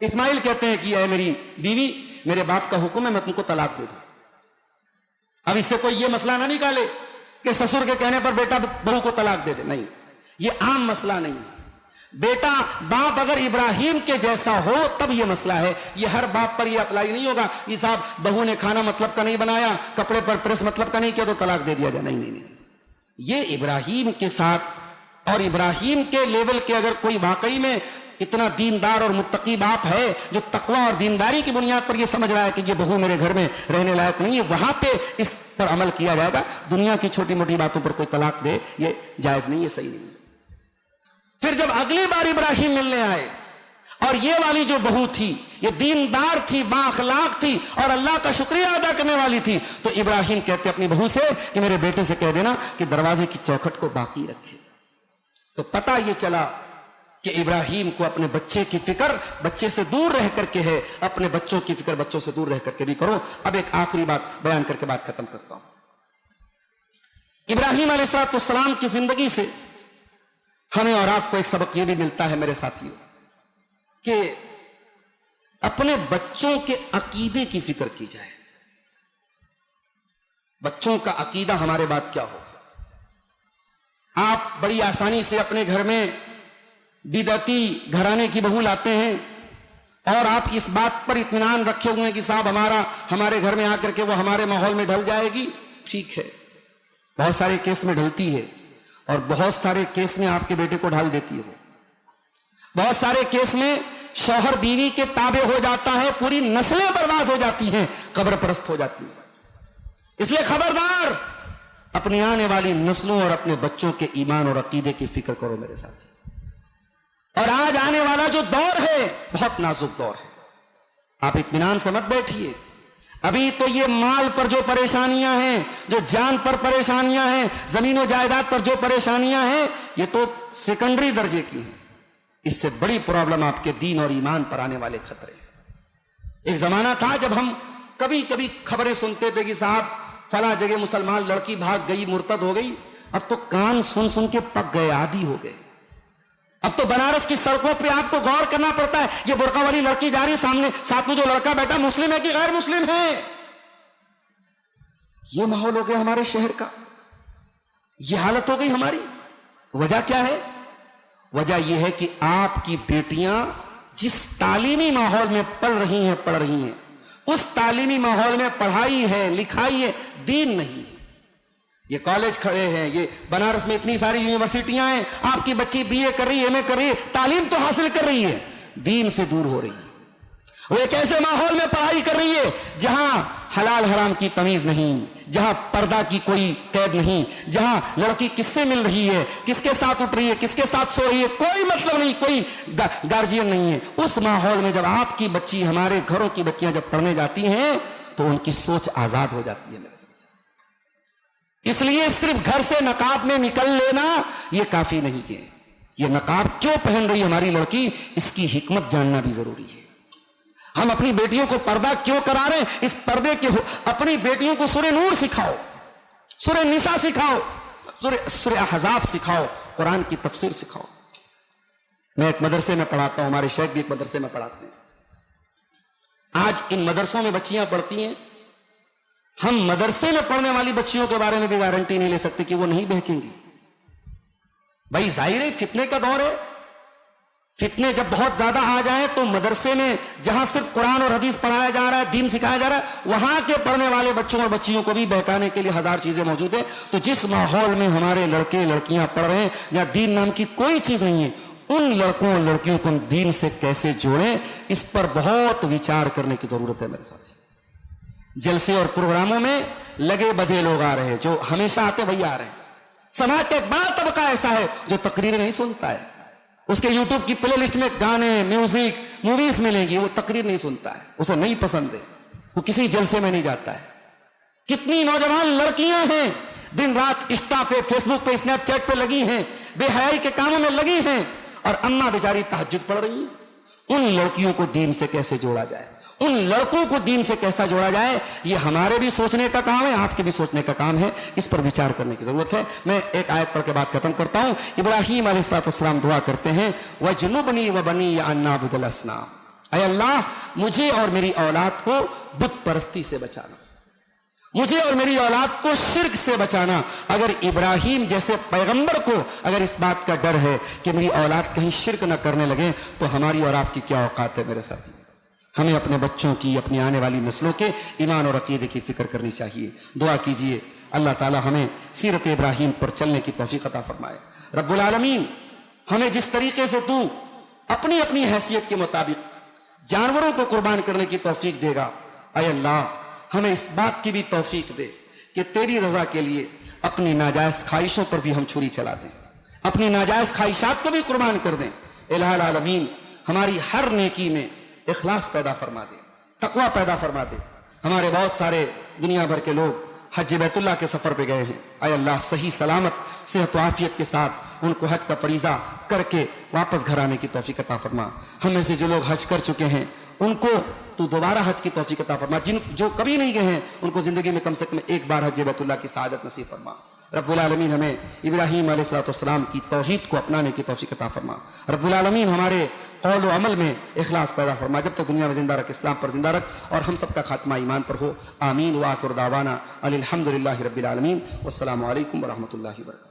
[SPEAKER 4] اسماعیل کہتے ہیں کہ اے میری بیوی، میرے باپ کا حکم ہے میں تم کو طلاق دے دوں۔ اب اس سے کوئی یہ مسئلہ نہ نکالے کہ سسر کے کہنے پر بیٹا بہو کو طلاق دے دے، نہیں، یہ عام مسئلہ نہیں ہے۔ بیٹا باپ اگر ابراہیم کے جیسا ہو تب یہ مسئلہ ہے، یہ ہر باپ پر یہ اپلائی نہیں ہوگا یہ صاحب بہو نے کھانا مطلب کا نہیں بنایا، کپڑے پر پریس مطلب کا نہیں کیا تو طلاق دے دیا جائے، نہیں۔ یہ ابراہیم کے ساتھ اور ابراہیم کے لیول کے اگر کوئی واقعی میں اتنا دیندار اور متقی باپ ہے جو تقوی اور دینداری کی بنیاد پر یہ سمجھ رہا ہے کہ یہ بہو میرے گھر میں رہنے لائق نہیں ہے، وہاں پہ اس پر عمل کیا جائے گا۔ دنیا کی چھوٹی موٹی باتوں پر کوئی طلاق دے یہ جائز نہیں ہے، صحیح نہیں ہے۔ پھر جب اگلی بار ابراہیم ملنے آئے اور یہ والی جو بہو تھی یہ دیندار تھی، با اخلاق تھی اور اللہ کا شکریہ ادا کرنے والی تھی، تو ابراہیم کہتے اپنی بہو سے کہ میرے بیٹے سے کہہ دینا کہ دروازے کی چوکھٹ کو باقی رکھے۔ تو پتہ یہ چلا کہ ابراہیم کو اپنے بچے کی فکر بچے سے دور رہ کر کے ہے، اپنے بچوں کی فکر بچوں سے دور رہ کر کے بھی کرو۔ اب ایک آخری بات بیان کر کے بات ختم کرتا ہوں۔ ابراہیم علیہ السلام کی زندگی سے ہمیں اور آپ کو ایک سبق یہ بھی ملتا ہے میرے ساتھیوں کہ اپنے بچوں کے عقیدے کی فکر کی جائے۔ بچوں کا عقیدہ ہمارے بعد کیا ہو۔ آپ بڑی آسانی سے اپنے گھر میں بدعتی گھرانے کی بہو لاتے ہیں اور آپ اس بات پر اطمینان رکھے ہوئے ہیں کہ صاحب ہمارے گھر میں آ کر کے وہ ہمارے ماحول میں ڈھل جائے گی، ٹھیک ہے، بہت سارے کیس میں ڈھلتی ہے اور بہت سارے کیس میں آپ کے بیٹے کو ڈھال دیتی ہے، بہت سارے کیس میں شوہر بیوی کے تابع ہو جاتا ہے، پوری نسلیں برباد ہو جاتی ہیں، قبر پرست ہو جاتی ہیں۔ اس لیے خبردار، اپنی آنے والی نسلوں اور اپنے بچوں کے ایمان اور عقیدے کی فکر کرو میرے ساتھ۔ اور آج آنے والا جو دور ہے بہت نازک دور ہے، آپ اطمینان سے مت بیٹھیے۔ ابھی تو یہ مال پر جو پریشانیاں ہیں، جو جان پر پریشانیاں ہیں، زمین و جائیداد پر جو پریشانیاں ہیں، یہ تو سیکنڈری درجے کی ہیں۔ اس سے بڑی پرابلم آپ کے دین اور ایمان پر آنے والے خطرے ہیں۔ ایک زمانہ تھا جب ہم کبھی کبھی خبریں سنتے تھے کہ صاحب فلاں جگہ مسلمان لڑکی بھاگ گئی، مرتد ہو گئی، اب تو کان سن سن کے پک گئے، عادی ہو گئے۔ اب تو بنارس کی سڑکوں پہ آپ کو غور کرنا پڑتا ہے، یہ برقع والی لڑکی جا رہی، سامنے ساتھ میں جو لڑکا بیٹھا مسلم ہے کہ غیر مسلم ہے؟ یہ माहौल हो गया हमारे शहर का, ये हालत हो गई हमारी। वजह क्या है? वजह यह है कि आपकी बेटियां जिस तालीमी माहौल में पढ़ रही हैं उस तालीमी माहौल में पढ़ाई है, लिखाई है, दीन नहीं है। ये कॉलेज खड़े हैं, ये बनारस में इतनी सारी यूनिवर्सिटियां हैं, आपकी बच्ची बीए कर रही है, एमए कर रही है, तालीम तो हासिल कर रही है, दीन से दूर हो रही है। वो एक ऐसे माहौल में पढ़ाई कर रही है जहां हलाल हराम की तमीज नहीं, जहां पर्दा की कोई कैद नहीं, जहां लड़की किससे मिल रही है, किसके साथ उठ रही है, किसके साथ सो रही है, कोई मतलब नहीं, कोई गार्जियन नहीं है। उस माहौल में जब आपकी बच्ची, हमारे घरों की बच्चियां जब पढ़ने जाती हैं तो उनकी सोच आजाद हो जाती है मेरे साथ। इसलिए सिर्फ घर से नकाब में निकल लेना यह काफी नहीं है। यह नकाब क्यों पहन रही हमारी लड़की, इसकी हिकमत जानना भी जरूरी है। हम अपनी बेटियों को पर्दा क्यों करा रहे हैं, इस पर्दे के अपनी बेटियों को सूरह नूर सिखाओ, सूरह निसा सिखाओ, सूरह अहज़ाब सिखाओ, कुरान की तफसीर सिखाओ। मैं एक मदरसे में पढ़ाता हूं, हमारे शेख भी एक मदरसे में पढ़ाते हैं। आज इन मदरसों में बच्चियां पढ़ती हैं, हम मदरसे में पढ़ने वाली बच्चियों के बारे में भी गारंटी नहीं ले सकते कि वो नहीं बहकेंगी। भाई जाहिर है फितने का दौर है, फितने जब बहुत ज्यादा आ जाए तो मदरसे में जहां सिर्फ कुरान और हदीस पढ़ाया जा रहा है, दीन सिखाया जा रहा है, वहां के पढ़ने वाले बच्चों और बच्चियों को भी बहकाने के लिए हजार चीजें मौजूद है। तो जिस माहौल में हमारे लड़के लड़कियां पढ़ रहे हैं, जहां दीन नाम की कोई चीज नहीं है, उन लड़कों और लड़कियों को दीन से कैसे जोड़ें, इस पर बहुत विचार करने की जरूरत है मेरे साथी। जलसे और प्रोग्रामों में लगे बधे लोग आ रहे हैं, जो हमेशा आते वही आ रहे हैं। समाज का एक बड़ा तबका ऐसा है जो तकरीरें नहीं सुनता है, उसके यूट्यूब की प्ले लिस्ट में गाने, म्यूजिक, मूवीज मिलेंगी, वो तकरीर नहीं सुनता है, उसे नहीं पसंद है, वो किसी जलसे में नहीं जाता है। कितनी नौजवान लड़कियां हैं दिन रात इंस्टा पे, फेसबुक पे, स्नैपचैट पे लगी हैं, बेहयाई के कामों में लगी हैं, और अम्मा बेचारी तहज्जुद पढ़ रही है। उन लड़कियों को दीन से कैसे जोड़ा जाए, उन लड़कों को दीन से कैसा जोड़ा जाए, ये हमारे भी सोचने का काम है, आपके भी सोचने का काम है, इस पर विचार करने की जरूरत है। मैं एक आयत पढ़ के बात खत्म करता हूं। इब्राहीम अलैहिस्सलाम दुआ करते हैं, वजनुबनी व बनी अन नअबुदल असनाम, ऐ अल्लाह मुझे और मेरी औलाद को बुत परस्ती से बचाना, मुझे और मेरी औलाद को शिर्क से बचाना। अगर इब्राहीम जैसे पैगंबर को अगर इस बात का डर है कि मेरी औलाद कहीं शिर्क न करने लगे, तो हमारी और आपकी क्या औकात है मेरे साथी। हमें अपने बच्चों की, अपनी आने वाली नस्लों के ईमान और अकीदे की फिक्र करनी चाहिए। दुआ कीजिए अल्लाह ताला हमें सीरत इब्राहीम पर चलने की तौफीक अता फरमाए। रब्बुल आलमीन हमें जिस तरीके से तू अपनी अपनी हैसियत के मुताबिक जानवरों को कुर्बान करने की तौफीक देगा, ऐ अल्लाह हमें इस बात की भी तौफीक दे कि तेरी रजा के लिए अपनी नाजायज ख्वाहिशों पर भी हम छुरी चला दें, अपनी नाजायज ख्वाहिशात को भी कुर्बान कर दें। इलाहुल आलमीन हमारी हर नेकी में इखलास पैदा फरमा दे, तकवा पैदा फरमा दे। हमारे बहुत सारे दुनिया भर के लोग हज बैतुल्लाह के सफर पे गए हैं, ऐ अल्लाह सही सलामत सेहत आफियत के साथ उनको हज का फरीजा करके वापस घर आने की तौफीक अता फरमा। हम में से जो लोग हज कर चुके हैं उनको तू दोबारा हज की तौफीक अता फरमा, जो कभी नहीं गए हैं उनको जिंदगी में कम से कम एक बार हज बैतुल्लाह की सआदत नसीब फरमा। रब्बुल आलमीन हमें इब्राहीम अलैहिस्सलाम की तौहीद को अपनाने की तौफीक अता फरमा। रब्बुल आलमीन हमारे कौल व अमल में इखलास पैदा फरमा, जब तक दुनिया में जिंदा रख, इस्लाम पर जिंदा रख, और हम सबका खात्मा ईमान पर हो। आमीन व आखिर दावाना अनिल हम्दुलिल्लाहि रब्बिल आलमीन। वस्सलामु अलैकुम व रहमतुल्लाहि व बरकातहू।